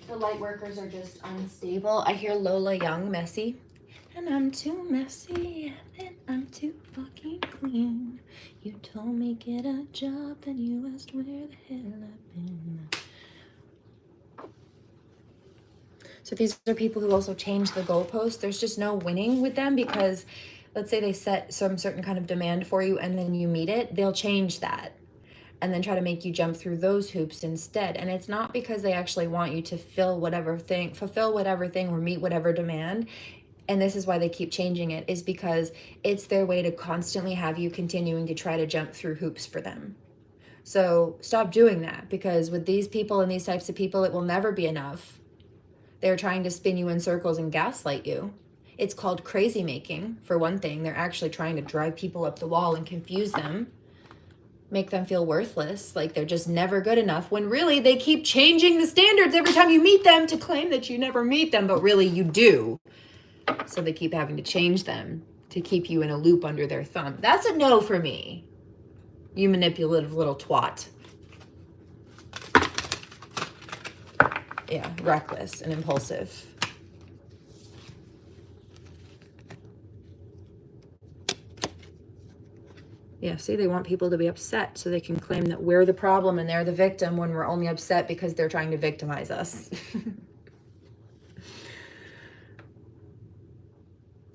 the light workers are just unstable. I hear Lola Young, messy. And I'm too messy, and I'm too fucking clean. You told me get a job, then you asked where the hell I've been. So these are people who also change the goalposts. There's just no winning with them, because let's say they set some certain kind of demand for you and then you meet it, they'll change that and then try to make you jump through those hoops instead. And it's not because they actually want you to fulfill whatever thing or meet whatever demand. And this is why they keep changing it, is because it's their way to constantly have you continuing to try to jump through hoops for them. So stop doing that, because with these people and these types of people, it will never be enough. They're trying to spin you in circles and gaslight you. It's called crazy making, for one thing. They're actually trying to drive people up the wall and confuse them, make them feel worthless, like they're just never good enough, when really they keep changing the standards every time you meet them to claim that you never meet them, but really you do. So they keep having to change them to keep you in a loop under their thumb. That's a no for me, you manipulative little twat. Yeah, reckless and impulsive. Yeah, see, they want people to be upset so they can claim that we're the problem and they're the victim, when we're only upset because they're trying to victimize us.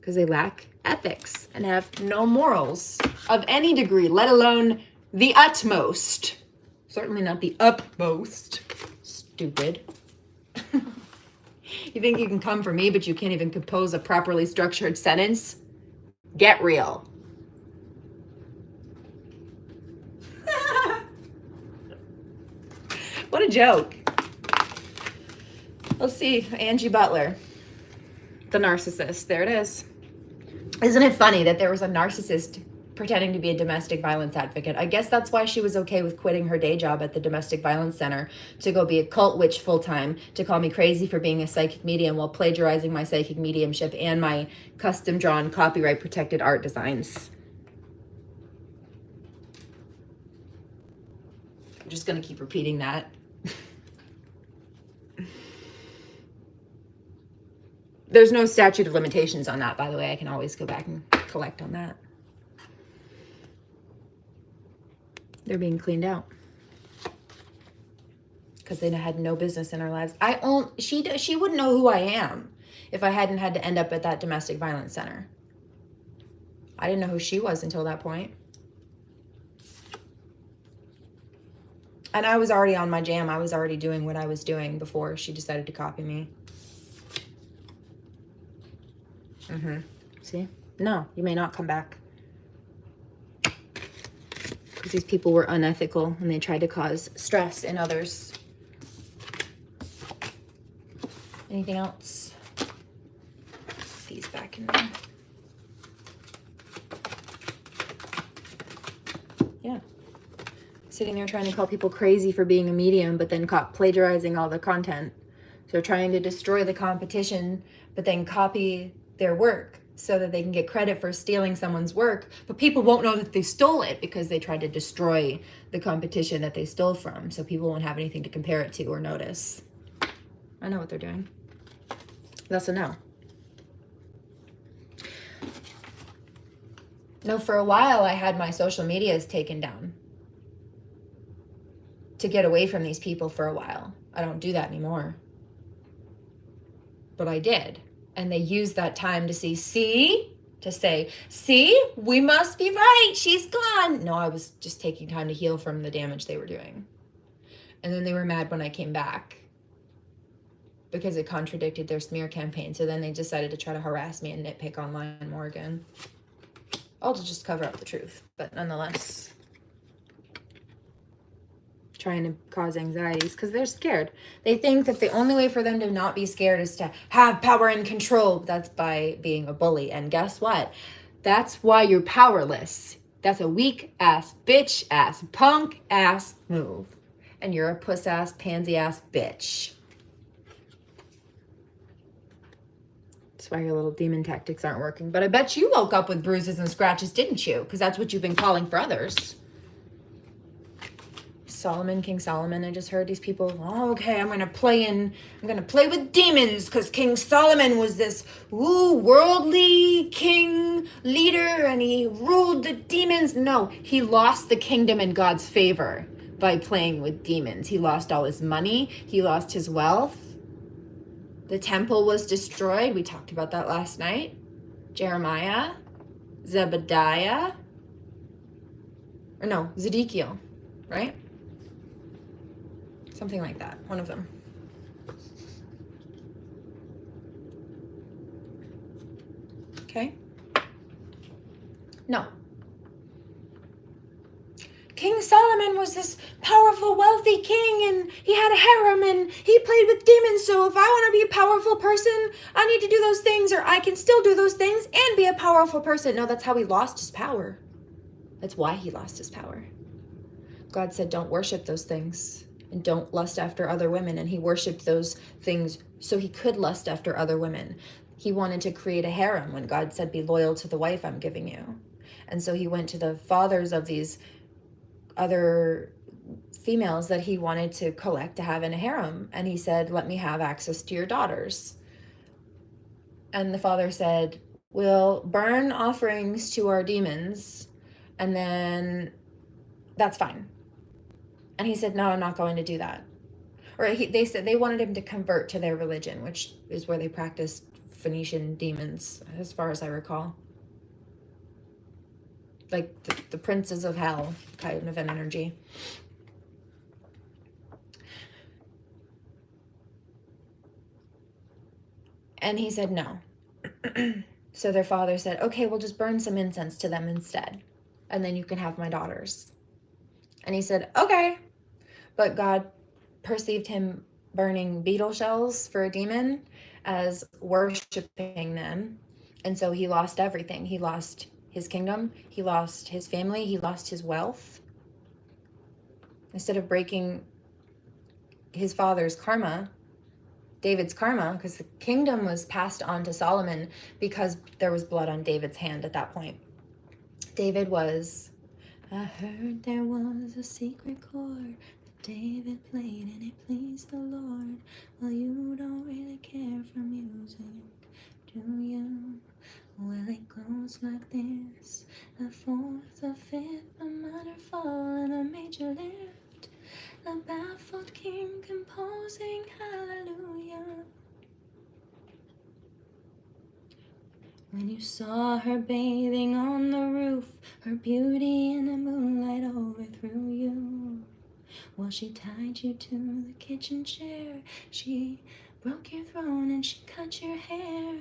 Because they lack ethics and have no morals of any degree, let alone the utmost. Certainly not the upmost. Stupid. You think you can come for me, but you can't even compose a properly structured sentence? Get real. What a joke. Let's see, Angie Butler, the narcissist. There it is. Isn't it funny that there was a narcissist pretending to be a domestic violence advocate? I guess that's why she was okay with quitting her day job at the domestic violence center to go be a cult witch full-time, to call me crazy for being a psychic medium while plagiarizing my psychic mediumship and my custom-drawn copyright-protected art designs. I'm just going to keep repeating that. There's no statute of limitations on that, by the way. I can always go back and collect on that. They're being cleaned out because they had no business in our lives. She wouldn't know who I am if I hadn't had to end up at that domestic violence center. I didn't know who she was until that point. And I was already on my jam. I was already doing what I was doing before she decided to copy me. See? No, you may not come back. Because these people were unethical and they tried to cause stress in others. Anything else? These back in there. Yeah. Sitting there trying to call people crazy for being a medium, but then caught plagiarizing all the content. So trying to destroy the competition, but then copy their work so that they can get credit for stealing someone's work, but people won't know that they stole it because they tried to destroy the competition that they stole from, so people won't have anything to compare it to or notice. I know what they're doing. That's a no. No, for a while I had my social medias taken down to get away from these people for a while. I don't do that anymore. But I did. And they used that time to say, see, we must be right. She's gone. No, I was just taking time to heal from the damage they were doing. And then they were mad when I came back because it contradicted their smear campaign. So then they decided to try to harass me and nitpick online more again. All to just cover up the truth. But nonetheless, trying to cause anxieties because they're scared. They think that the only way for them to not be scared is to have power and control. That's by being a bully. And guess what? That's why you're powerless. That's a weak ass, bitch ass, punk ass move. And you're a puss ass, pansy ass bitch. That's why your little demon tactics aren't working. But I bet you woke up with bruises and scratches, didn't you? Because that's what you've been calling for others. Solomon, King Solomon. I just heard these people, oh, okay, I'm gonna play with demons because King Solomon was this worldly king leader and he ruled the demons. No, he lost the kingdom in God's favor by playing with demons. He lost all his money, he lost his wealth. The temple was destroyed. We talked about that last night. Jeremiah, Zebediah, or no, Zedekiel, right? Something like that, one of them. Okay? No. King Solomon was this powerful, wealthy king, and he had a harem, and he played with demons, so if I want to be a powerful person, I need to do those things, or I can still do those things and be a powerful person. No, that's how he lost his power. That's why he lost his power. God said, don't worship those things, and don't lust after other women, and he worshipped those things so he could lust after other women. He wanted to create a harem when God said, be loyal to the wife I'm giving you. And so he went to the fathers of these other females that he wanted to collect to have in a harem, and he said, let me have access to your daughters. And the father said, we'll burn offerings to our demons, and then that's fine. And he said, no, I'm not going to do that. Or they said they wanted him to convert to their religion, which is where they practiced Phoenician demons, as far as I recall. Like the princes of hell kind of an energy. And he said no. So their father said, okay, we'll just burn some incense to them instead, and then you can have my daughters. And he said, okay. But God perceived him burning beetle shells for a demon as worshiping them. And so he lost everything. He lost his kingdom, he lost his family, he lost his wealth. Instead of breaking his father's karma, David's karma, because the kingdom was passed on to Solomon because there was blood on David's hand at that point. David was, I heard there was a secret chord that David played and it pleased the Lord. Well, you don't really care for music, do you? Well, it goes like this: a fourth, a fifth, a minor fall, and a major lift. The baffled king composing hallelujah. When you saw her bathing on the roof, her beauty in the moonlight overthrew you. Well, she tied you to the kitchen chair, she broke your throne and she cut your hair.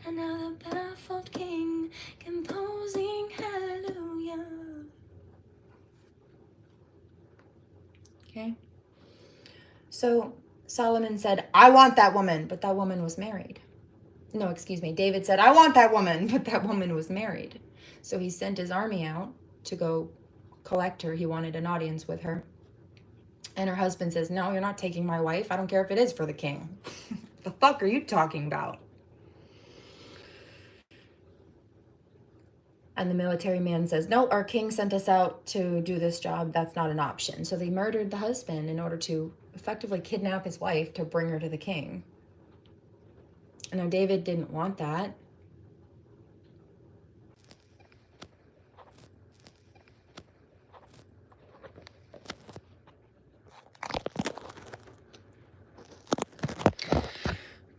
And now the baffled king composing hallelujah. Okay? So Solomon said, I want that woman, but that woman was married. No, excuse me. David said, I want that woman, but that woman was married. So he sent his army out to go collect her. He wanted an audience with her. And her husband says, no, you're not taking my wife. I don't care if it is for the king. The fuck are you talking about? And the military man says, no, our king sent us out to do this job. That's not an option. So they murdered the husband in order to effectively kidnap his wife to bring her to the king. And now David didn't want that.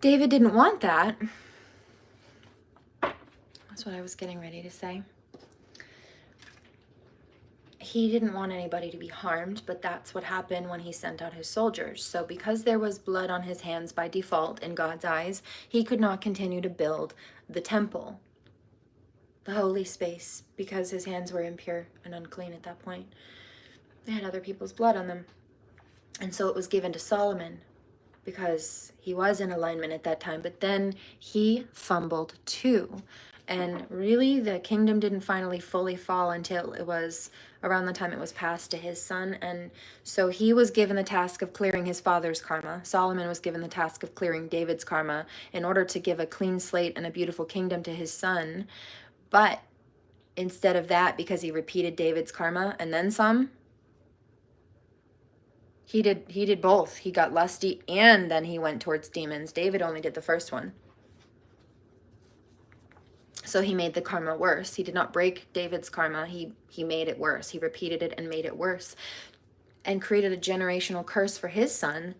David didn't want that. That's what I was getting ready to say. He didn't want anybody to be harmed, but that's what happened when he sent out his soldiers. So because there was blood on his hands by default in God's eyes, he could not continue to build the temple, the holy space, because his hands were impure and unclean at that point. They had other people's blood on them. And so it was given to Solomon because he was in alignment at that time. But then he fumbled too. And really, the kingdom didn't finally fully fall until it was around the time it was passed to his son. And so he was given the task of clearing his father's karma. Solomon was given the task of clearing David's karma in order to give a clean slate and a beautiful kingdom to his son. But instead of that, because he repeated David's karma and then some, he did both. He got lusty and then he went towards demons. David only did the first one. So he made the karma worse. He did not break David's karma. He made it worse. He repeated it and made it worse and created a generational curse for his son.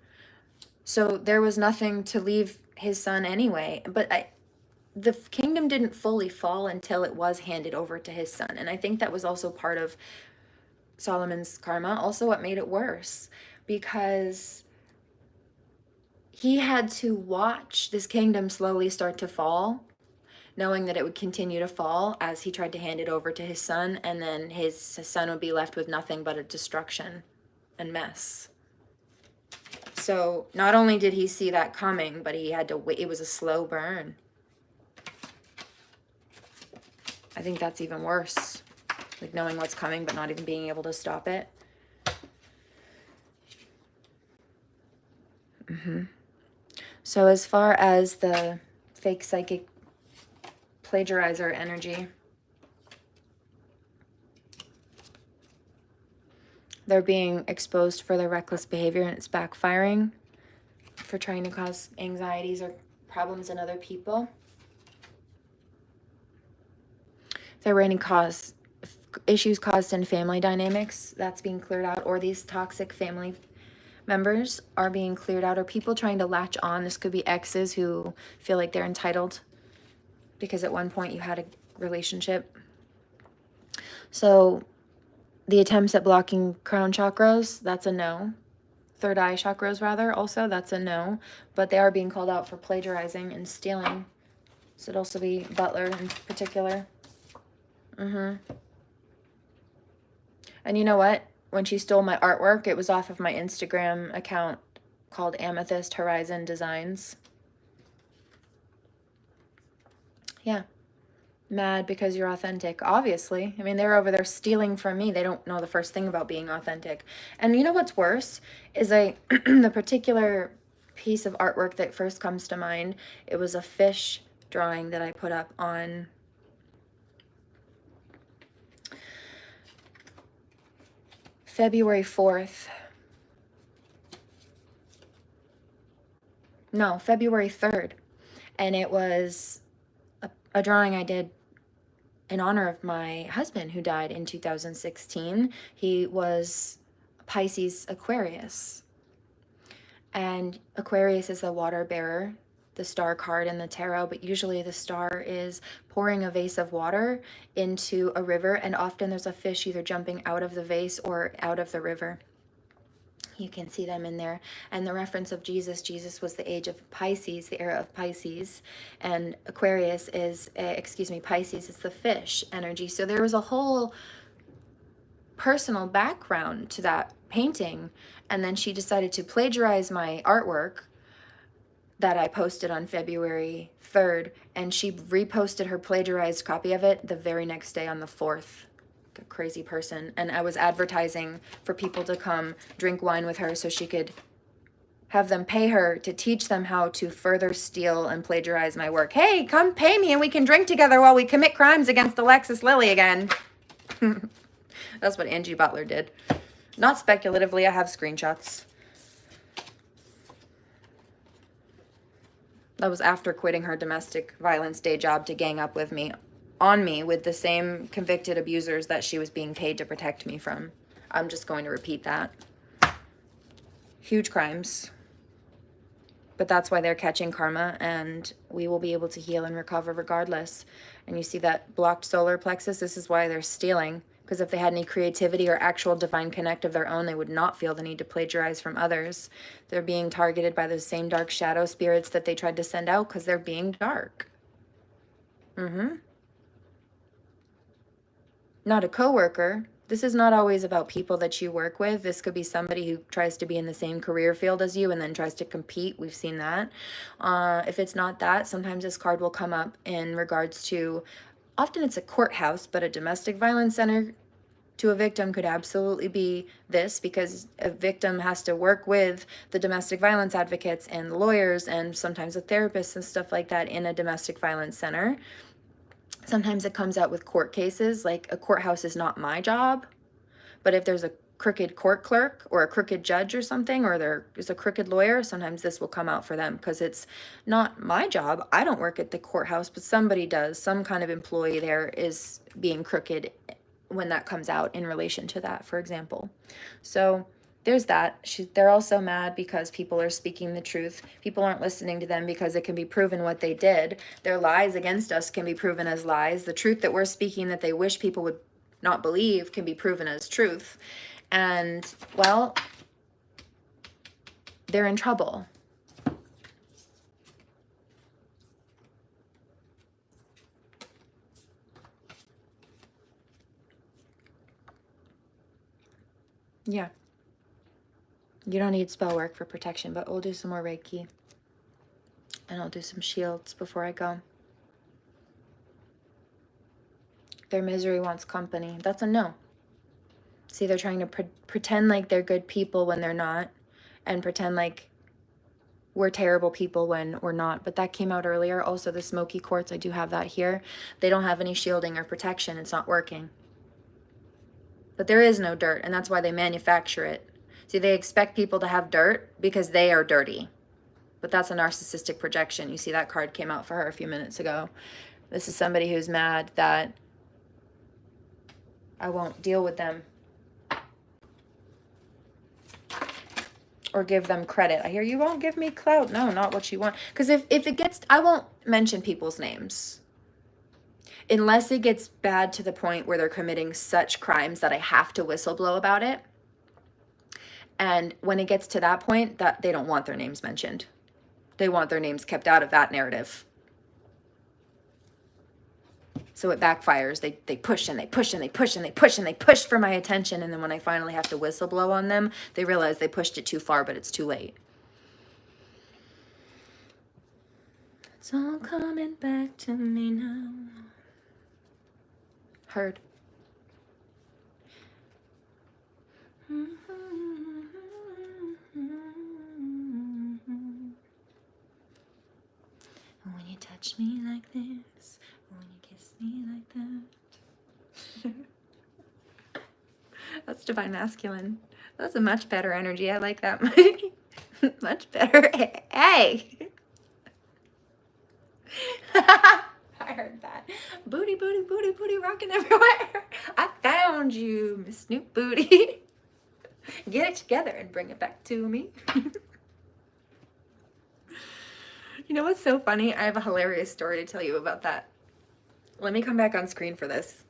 So there was nothing to leave his son anyway. But the kingdom didn't fully fall until it was handed over to his son. And I think that was also part of Solomon's karma. Also what made it worse, because he had to watch this kingdom slowly start to fall, knowing that it would continue to fall as he tried to hand it over to his son, and then his son would be left with nothing but a destruction and mess. So not only did he see that coming, but he had to wait. It was a slow burn. I think that's even worse. Like knowing what's coming, but not even being able to stop it. So as far as the fake psychic plagiarizer energy, they're being exposed for their reckless behavior, and it's backfiring for trying to cause anxieties or problems in other people. If there were any issues caused in family dynamics, that's being cleared out, or these toxic family members are being cleared out, or people trying to latch on. This could be exes who feel like they're entitled because at one point you had a relationship. So the attempts at blocking crown chakras, that's a no. Third eye chakras, rather, also, that's a no. But they are being called out for plagiarizing and stealing. So it'd also be Butler in particular. And you know what? When she stole my artwork, it was off of my Instagram account called Amethyst Horizon Designs. Yeah. Mad because you're authentic, obviously. I mean, they're over there stealing from me. They don't know the first thing about being authentic. And you know what's worse is the particular piece of artwork that first comes to mind, it was a fish drawing that I put up on February 4th. No, February 3rd. And it was a drawing I did in honor of my husband who died in 2016. He was Pisces Aquarius. And Aquarius is the water bearer, the star card in the tarot, but usually the star is pouring a vase of water into a river, and often there's a fish either jumping out of the vase or out of the river. You can see them in there. And the reference of Jesus was the age of Pisces, the era of Pisces, and Aquarius is, Pisces is the fish energy. So there was a whole personal background to that painting, and then she decided to plagiarize my artwork that I posted on February 3rd, and she reposted her plagiarized copy of it the very next day on the 4th. A crazy person. And I was advertising for people to come drink wine with her so she could have them pay her to teach them how to further steal and plagiarize my work. Hey, come pay me and we can drink together while we commit crimes against Alexis Lilly again. That's what Angie Butler did. Not speculatively, I have screenshots. That was after quitting her domestic violence day job to gang up with me, on me, with the same convicted abusers that she was being paid to protect me from. I'm just going to repeat that. Huge crimes. But that's why they're catching karma, and we will be able to heal and recover regardless. And you see that blocked solar plexus? This is why they're stealing. Because if they had any creativity or actual divine connect of their own, they would not feel the need to plagiarize from others. They're being targeted by those same dark shadow spirits that they tried to send out because they're being dark. Not a coworker. This is not always about people that you work with. This could be somebody who tries to be in the same career field as you and then tries to compete. We've seen that. If it's not that, sometimes this card will come up in regards to, often it's a courthouse, but a domestic violence center to a victim could absolutely be this, because a victim has to work with the domestic violence advocates and the lawyers and sometimes the therapists and stuff like that in a domestic violence center. Sometimes it comes out with court cases, like a courthouse is not my job, but if there's a crooked court clerk or a crooked judge or something, or there is a crooked lawyer, sometimes this will come out for them because it's not my job. I don't work at the courthouse, but somebody does. Some kind of employee there is being crooked when that comes out in relation to that, for example. So there's that. They're also mad because people are speaking the truth. People aren't listening to them because it can be proven what they did. Their lies against us can be proven as lies. The truth that we're speaking that they wish people would not believe can be proven as truth. And, well, they're in trouble. Yeah. You don't need spell work for protection, but we'll do some more Reiki. And I'll do some shields before I go. Their misery wants company. That's a no. See, they're trying to pretend like they're good people when they're not, and pretend like we're terrible people when we're not. But that came out earlier. Also, the smoky quartz, I do have that here. They don't have any shielding or protection. It's not working. But there is no dirt, and that's why they manufacture it. See, they expect people to have dirt because they are dirty. But that's a narcissistic projection. You see, that card came out for her a few minutes ago. This is somebody who's mad that I won't deal with them or give them credit. I hear you won't give me clout. No, not what you want. Because if it gets, I won't mention people's names unless it gets bad to the point where they're committing such crimes that I have to whistleblow about it. And when it gets to that point, that they don't want their names mentioned. They want their names kept out of that narrative. So it backfires. They push and they push and they push and they push and they push for my attention. And then when I finally have to whistleblow on them, they realize they pushed it too far, but it's too late. It's all coming back to me now. Heard. When you touch me like this, when you kiss me like that. That's divine masculine. That's a much better energy. I like that much better. Hey. I heard that. Booty, booty, booty, booty, rocking everywhere. I found you, Miss Snoop Booty. Get it together and bring it back to me. You know what's so funny? I have a hilarious story to tell you about that. Let me come back on screen for this.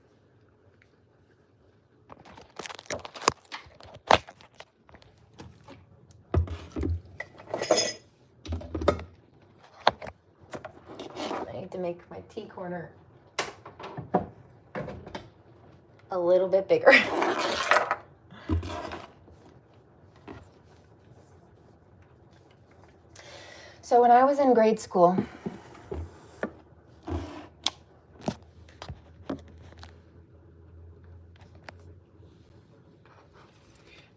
I need to make my tea corner a little bit bigger. So when I was in grade school,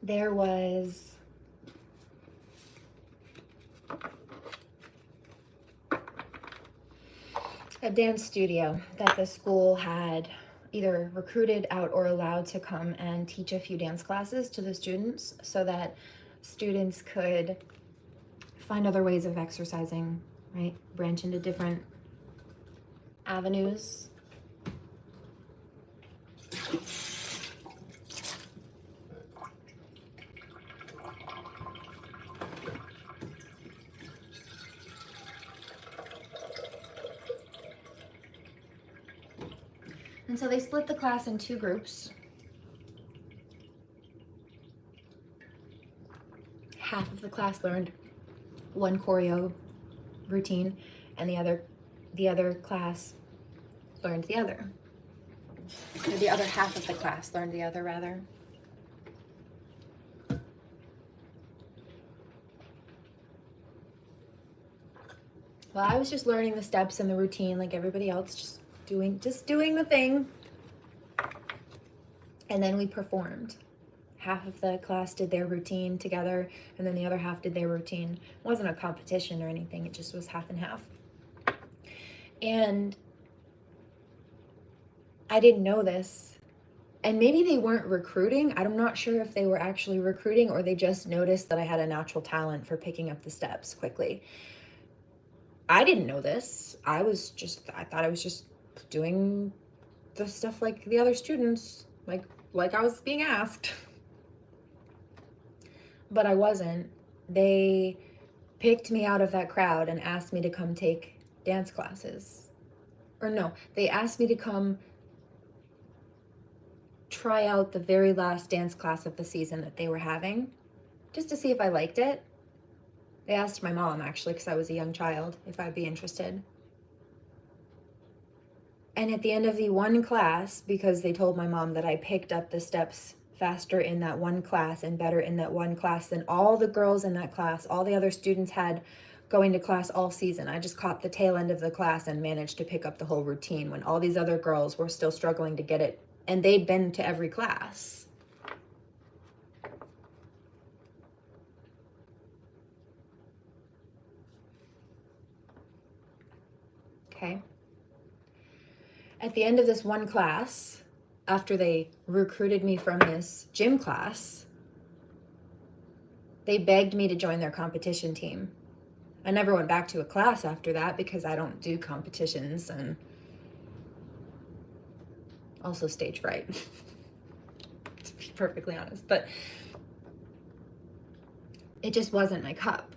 there was a dance studio that the school had either recruited out or allowed to come and teach a few dance classes to the students so that students could find other ways of exercising, right? Branch into different avenues. And so they split the class in two groups. Half of the class learned one choreo routine, and the other class learned the other. Or the other half of the class learned the other, rather. Well, I was just learning the steps and the routine like everybody else, just doing the thing. And then we performed. Half of the class did their routine together, and then the other half did their routine. It wasn't a competition or anything, it just was half and half. And I didn't know this. And maybe they weren't recruiting. I'm not sure if they were actually recruiting or they just noticed that I had a natural talent for picking up the steps quickly. I didn't know this. I thought I was just doing the stuff like the other students, like I was being asked. But I wasn't. They picked me out of that crowd and asked me to come take dance classes. Or no, they asked me to come try out the very last dance class of the season that they were having, just to see if I liked it. They asked my mom, actually, because I was a young child, if I'd be interested. And at the end of the one class, because they told my mom that I picked up the steps faster in that one class and better in that one class than all the girls in that class, all the other students had going to class all season. I just caught the tail end of the class and managed to pick up the whole routine when all these other girls were still struggling to get it, and they'd been to every class. Okay. At the end of this one class, after they recruited me from this gym class, they begged me to join their competition team. I never went back to a class after that because I don't do competitions, and also stage fright, to be perfectly honest. But it just wasn't my cup.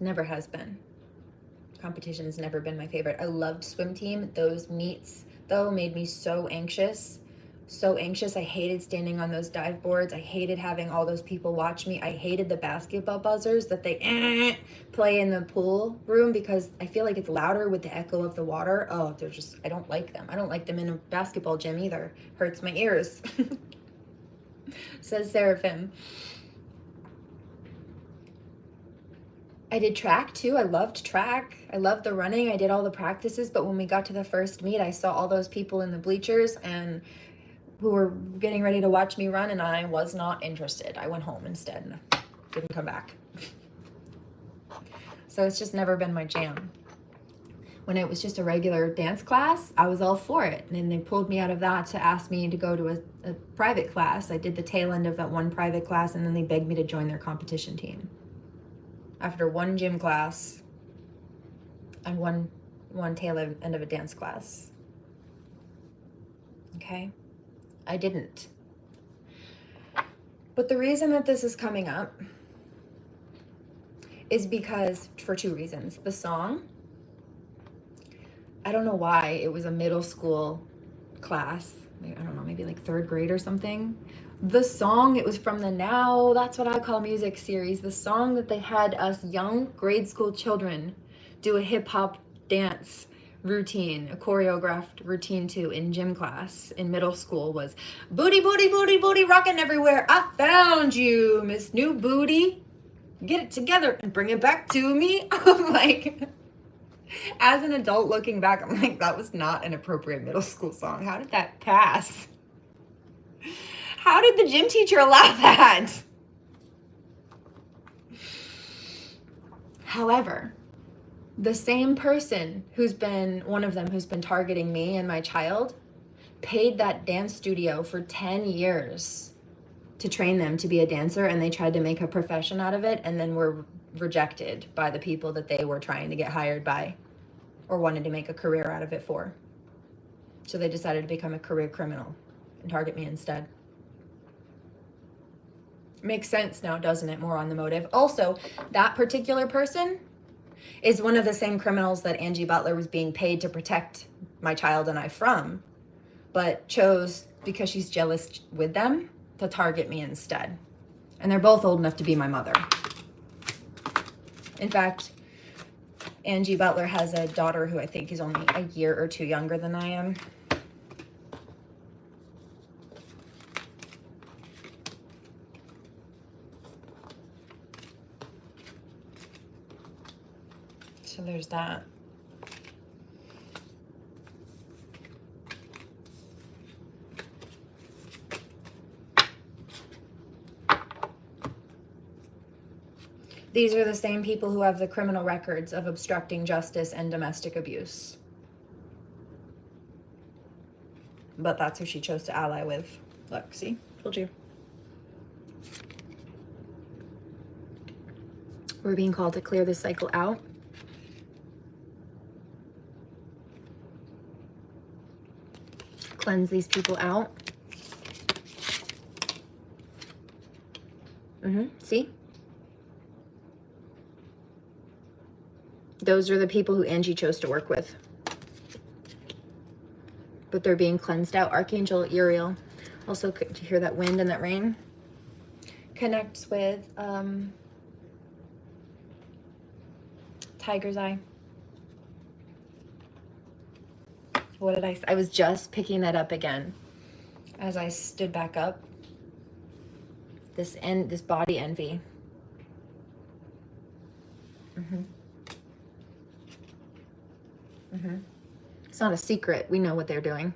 Never has been. Competition has never been my favorite. I loved swim team. Those meets, though, made me so anxious. So anxious. I hated standing on those dive boards. I hated having all those people watch me. I hated the basketball buzzers that they play in the pool room because I feel like it's louder with the echo of the water. Oh, I don't like them. I don't like them in a basketball gym either. Hurts my ears. Says Seraphim. I did track too. I loved track. I loved the running. I did all the practices, but when we got to the first meet, I saw all those people in the bleachers and who were getting ready to watch me run, and I was not interested. I went home instead and didn't come back. So it's just never been my jam. When it was just a regular dance class, I was all for it. And then they pulled me out of that to ask me to go to a private class. I did the tail end of that one private class, and then they begged me to join their competition team. After one gym class and one tail end of a dance class. Okay? I didn't. But the reason that this is coming up is because, for two reasons. The song, I don't know why, it was a middle school class. I don't know, maybe like third grade or something. The song, it was from the Now That's What I Call Music series. The song that they had us young grade school children do a hip hop dance routine, a choreographed routine to in gym class in middle school was booty, booty, booty, booty, rocking everywhere. I found you, Miss New Booty. Get it together and bring it back to me. I'm like, as an adult looking back, I'm like, that was not an appropriate middle school song. How did that pass? How did the gym teacher allow that? However, the same person one of them who's been targeting me and my child, paid that dance studio for 10 years to train them to be a dancer, and they tried to make a profession out of it and then were rejected by the people that they were trying to get hired by or wanted to make a career out of it for. So they decided to become a career criminal and target me instead. Makes sense now, doesn't it? More on the motive. Also, that particular person is one of the same criminals that Angie Butler was being paid to protect my child and I from, but chose, because she's jealous with them, to target me instead. And they're both old enough to be my mother. In fact, Angie Butler has a daughter who I think is only a year or two younger than I am. So there's that. These are the same people who have the criminal records of obstructing justice and domestic abuse. But that's who she chose to ally with. Look, see? Told you. We're being called to clear this cycle out. Cleanse these people out. See? Those are the people who Angie chose to work with. But they're being cleansed out. Archangel Uriel. Also, to hear that wind and that rain. Connects with Tiger's Eye. What did I say? I was just picking that up again as I stood back up. This body envy. It's not a secret. We know what they're doing.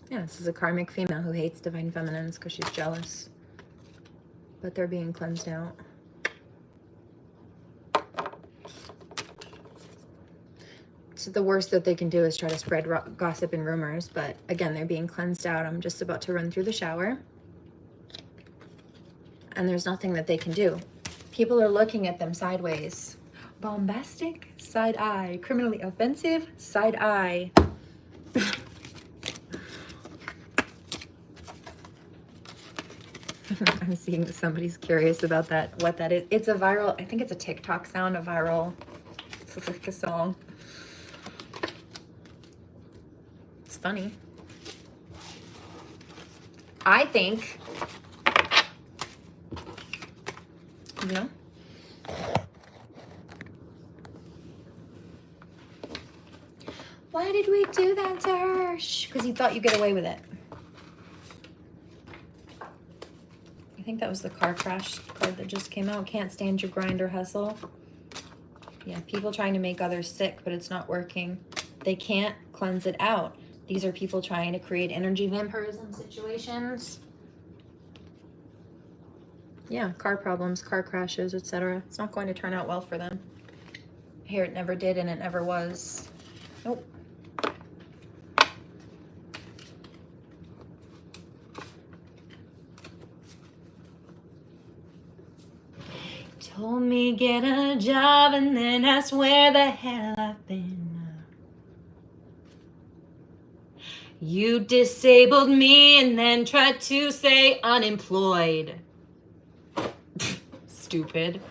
Yeah, this is a karmic female who hates divine feminines because she's jealous. But they're being cleansed out. So the worst that they can do is try to spread gossip and rumors. But again, they're being cleansed out. I'm just about to run through the shower. And there's nothing that they can do. People are looking at them sideways. Bombastic, side eye. Criminally offensive, side eye. I'm seeing that somebody's curious about that, what that is. It's a viral, I think it's a TikTok sound, a viral, it's like a song. It's funny. I think, you know, why did we do that to her? Because you thought you'd get away with it. I think that was the car crash card that just came out. Can't stand your grind or hustle. Yeah, people trying to make others sick, but it's not working. They can't cleanse it out. These are people trying to create energy vampirism situations. Yeah, car problems, car crashes, etc. It's not going to turn out well for them. Here, it never did and it never was. Nope. Told me get a job and then asked where the hell I've been. You disabled me and then tried to say unemployed. Stupid.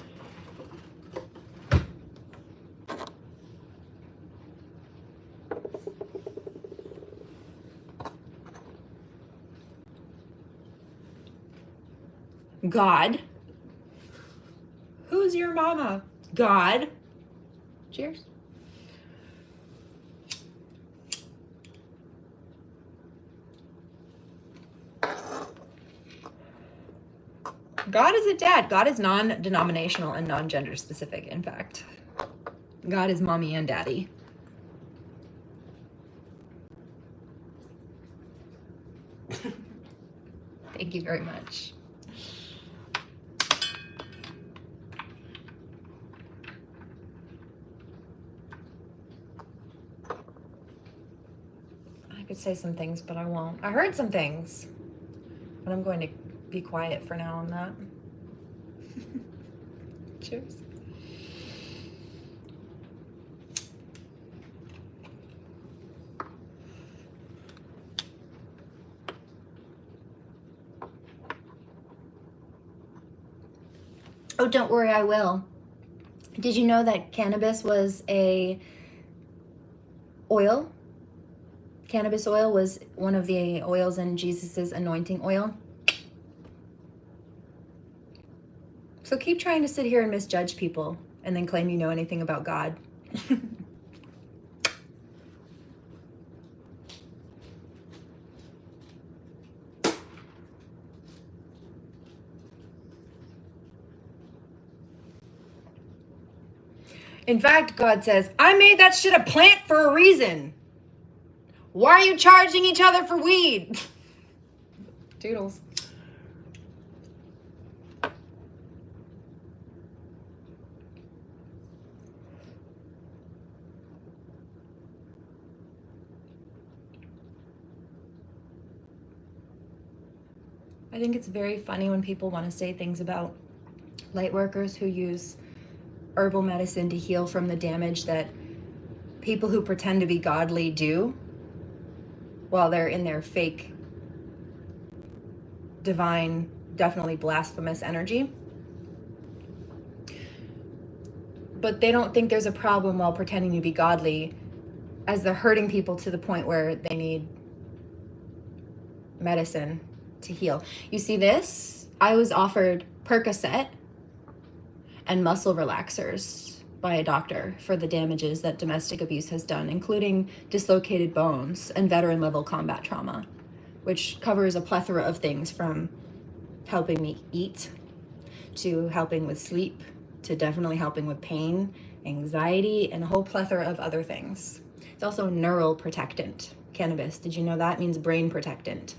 God. Who's your mama? God. Cheers. God is a dad. God is non-denominational and non-gender specific, in fact. God is mommy and daddy. Thank you very much. I could say some things, but I won't. I heard some things, but I'm going to be quiet for now on that. Cheers. Oh, don't worry, I will. Did you know that cannabis was a oil? Cannabis oil was one of the oils in Jesus's anointing oil. So keep trying to sit here and misjudge people and then claim you know anything about God. In fact, God says, I made that shit a plant for a reason. Why are you charging each other for weed? Doodles. I think it's very funny when people want to say things about light workers who use herbal medicine to heal from the damage that people who pretend to be godly do while they're in their fake, divine, definitely blasphemous energy. But they don't think there's a problem while pretending to be godly, as they're hurting people to the point where they need medicine to heal. You see this? I was offered Percocet and muscle relaxers by a doctor for the damages that domestic abuse has done, including dislocated bones and veteran level combat trauma, which covers a plethora of things from helping me eat to helping with sleep to definitely helping with pain, anxiety, and a whole plethora of other things. It's also neural protectant. Cannabis, did you know that? It means brain protectant.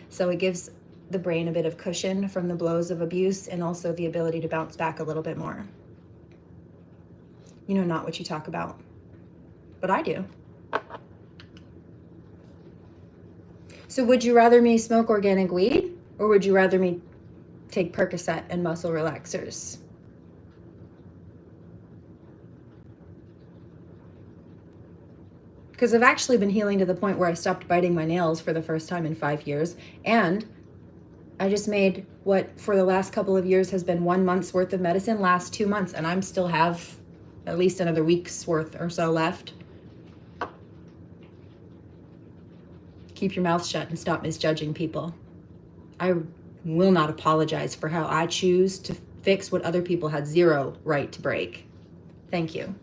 So it gives the brain a bit of cushion from the blows of abuse and also the ability to bounce back a little bit more. You know, not what you talk about, but I do. So would you rather me smoke organic weed, or would you rather me take Percocet and muscle relaxers? Because I've actually been healing to the point where I stopped biting my nails for the first time in 5 years, and I just made what for the last couple of years has been 1 month's worth of medicine last 2 months, and I'm still have at least another week's worth or so left. Keep your mouth shut and stop misjudging people. I will not apologize for how I choose to fix what other people had zero right to break. Thank you.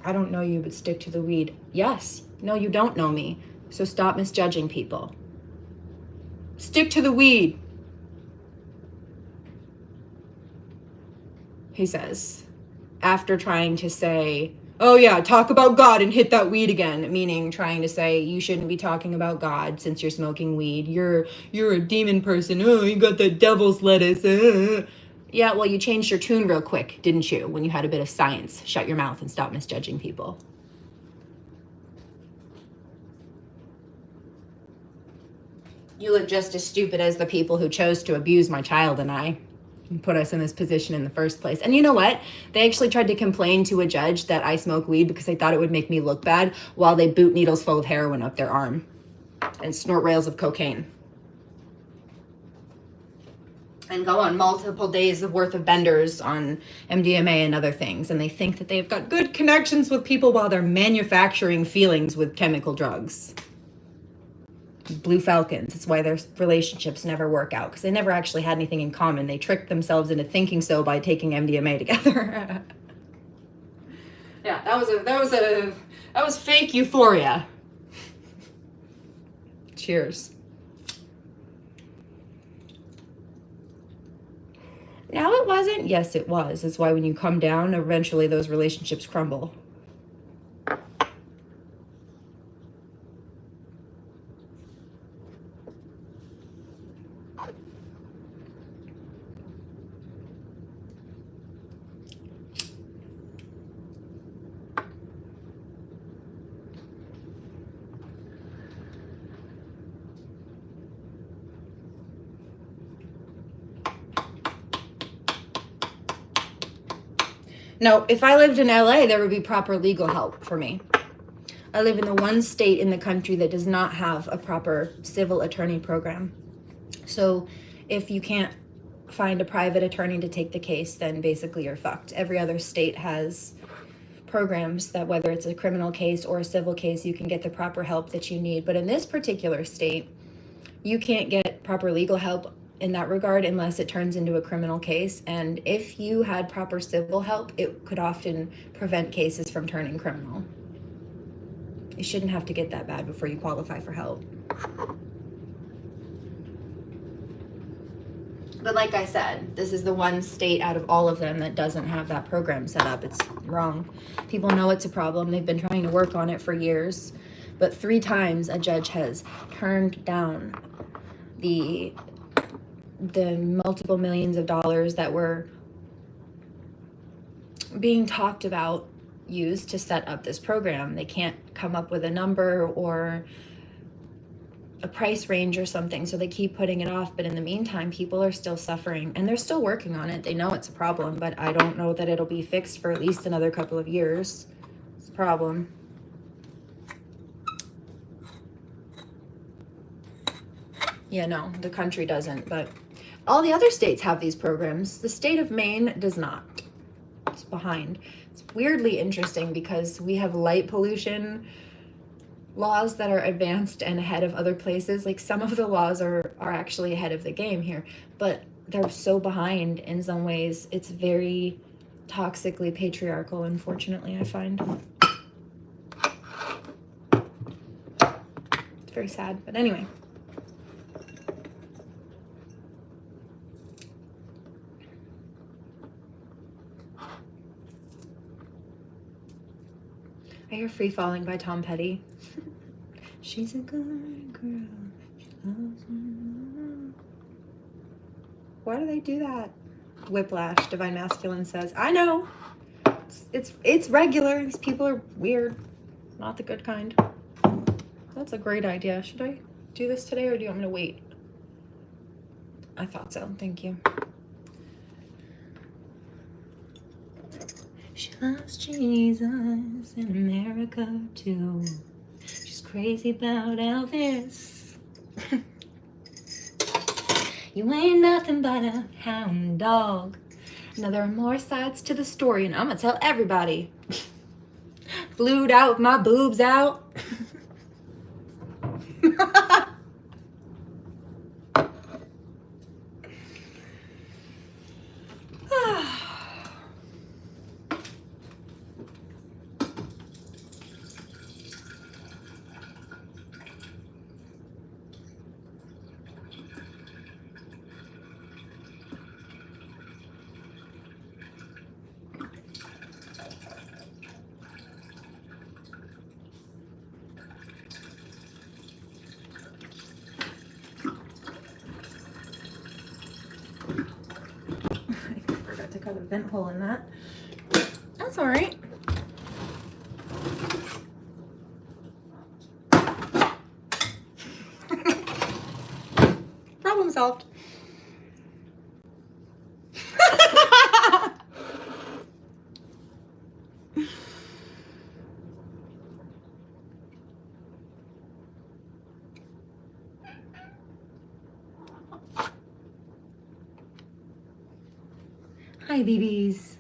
I don't know you, but stick to the weed. Yes. No, you don't know me. So stop misjudging people. Stick to the weed, he says, after trying to say, oh yeah, talk about God and hit that weed again, meaning trying to say you shouldn't be talking about God since you're smoking weed. You're a demon person. Oh, you got the devil's lettuce. Yeah, well, you changed your tune real quick, didn't you, when you had a bit of science? Shut your mouth and stop misjudging people. You look just as stupid as the people who chose to abuse my child and I, and put us in this position in the first place. And you know what? They actually tried to complain to a judge that I smoke weed because they thought it would make me look bad while they boot needles full of heroin up their arm and snort rails of cocaine. And go on multiple days of worth of benders on MDMA and other things. And they think that they've got good connections with people while they're manufacturing feelings with chemical drugs. Blue Falcons. It's why their relationships never work out, because they never actually had anything in common. They tricked themselves into thinking so by taking MDMA together. Yeah, that was fake euphoria. Cheers. No, it wasn't. Yes, it was. It's why when you come down, eventually those relationships crumble. No, if I lived in LA, there would be proper legal help for me. I live in the one state in the country that does not have a proper civil attorney program. So if you can't find a private attorney to take the case, then basically you're fucked. Every other state has programs that whether it's a criminal case or a civil case, you can get the proper help that you need. But in this particular state, you can't get proper legal help in that regard unless it turns into a criminal case. And if you had proper civil help, it could often prevent cases from turning criminal. You shouldn't have to get that bad before you qualify for help. But like I said, this is the one state out of all of them that doesn't have that program set up. It's wrong. People know it's a problem. They've been trying to work on it for years. But 3 times a judge has turned down the multiple millions of dollars that were being talked about used to set up this program. They can't come up with a number or a price range or something, so they keep putting it off. But in the meantime, people are still suffering, and they're still working on it. They know it's a problem, but I don't know that it'll be fixed for at least another couple of years. It's a problem. Yeah, no, the country doesn't, but all the other states have these programs. The state of Maine does not. It's behind. It's weirdly interesting because we have light pollution laws that are advanced and ahead of other places. Like, some of the laws are actually ahead of the game here, but they're so behind in some ways. It's very toxically patriarchal, unfortunately, I find. It's very sad, but anyway. I hear Free Falling by Tom Petty. She's a good girl. She loves me. Why do they do that? Whiplash, Divine Masculine says. I know. It's regular. These people are weird. Not the good kind. That's a great idea. Should I do this today, or do you want me to wait? I thought so. Thank you. She loves Jesus in America too. She's crazy about Elvis. You ain't nothing but a hound dog. Now there are more sides to the story, and I'm gonna tell everybody. Flued out with my boobs out. To cut a vent hole in that. That's all right. Problem solved. Hi, BBs.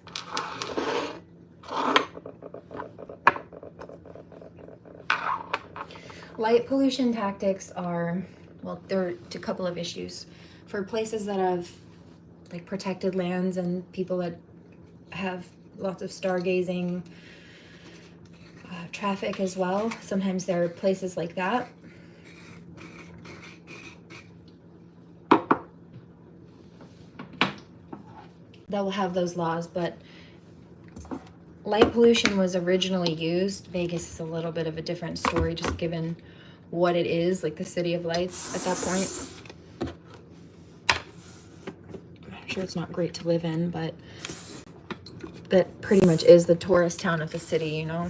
Light pollution tactics are, well, there are a couple of issues. For places that have like protected lands and people that have lots of stargazing traffic as well, sometimes there are places like that. That will have those laws, but light pollution was originally used. Vegas is a little bit of a different story, just given what it is, like the city of lights at that point. I'm sure it's not great to live in, but that pretty much is the tourist town of the city, you know?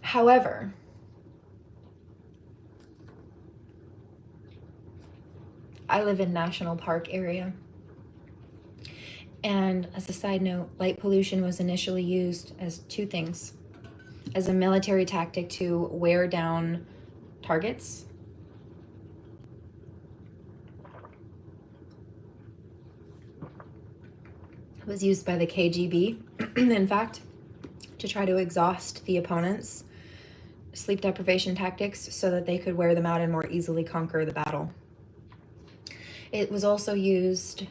However, I live in National Park area. And as a side note, light pollution was initially used as 2 things. As a military tactic to wear down targets. It was used by the KGB, in fact, to try to exhaust the opponents. Sleep deprivation tactics so that they could wear them out and more easily conquer the battle. It was also used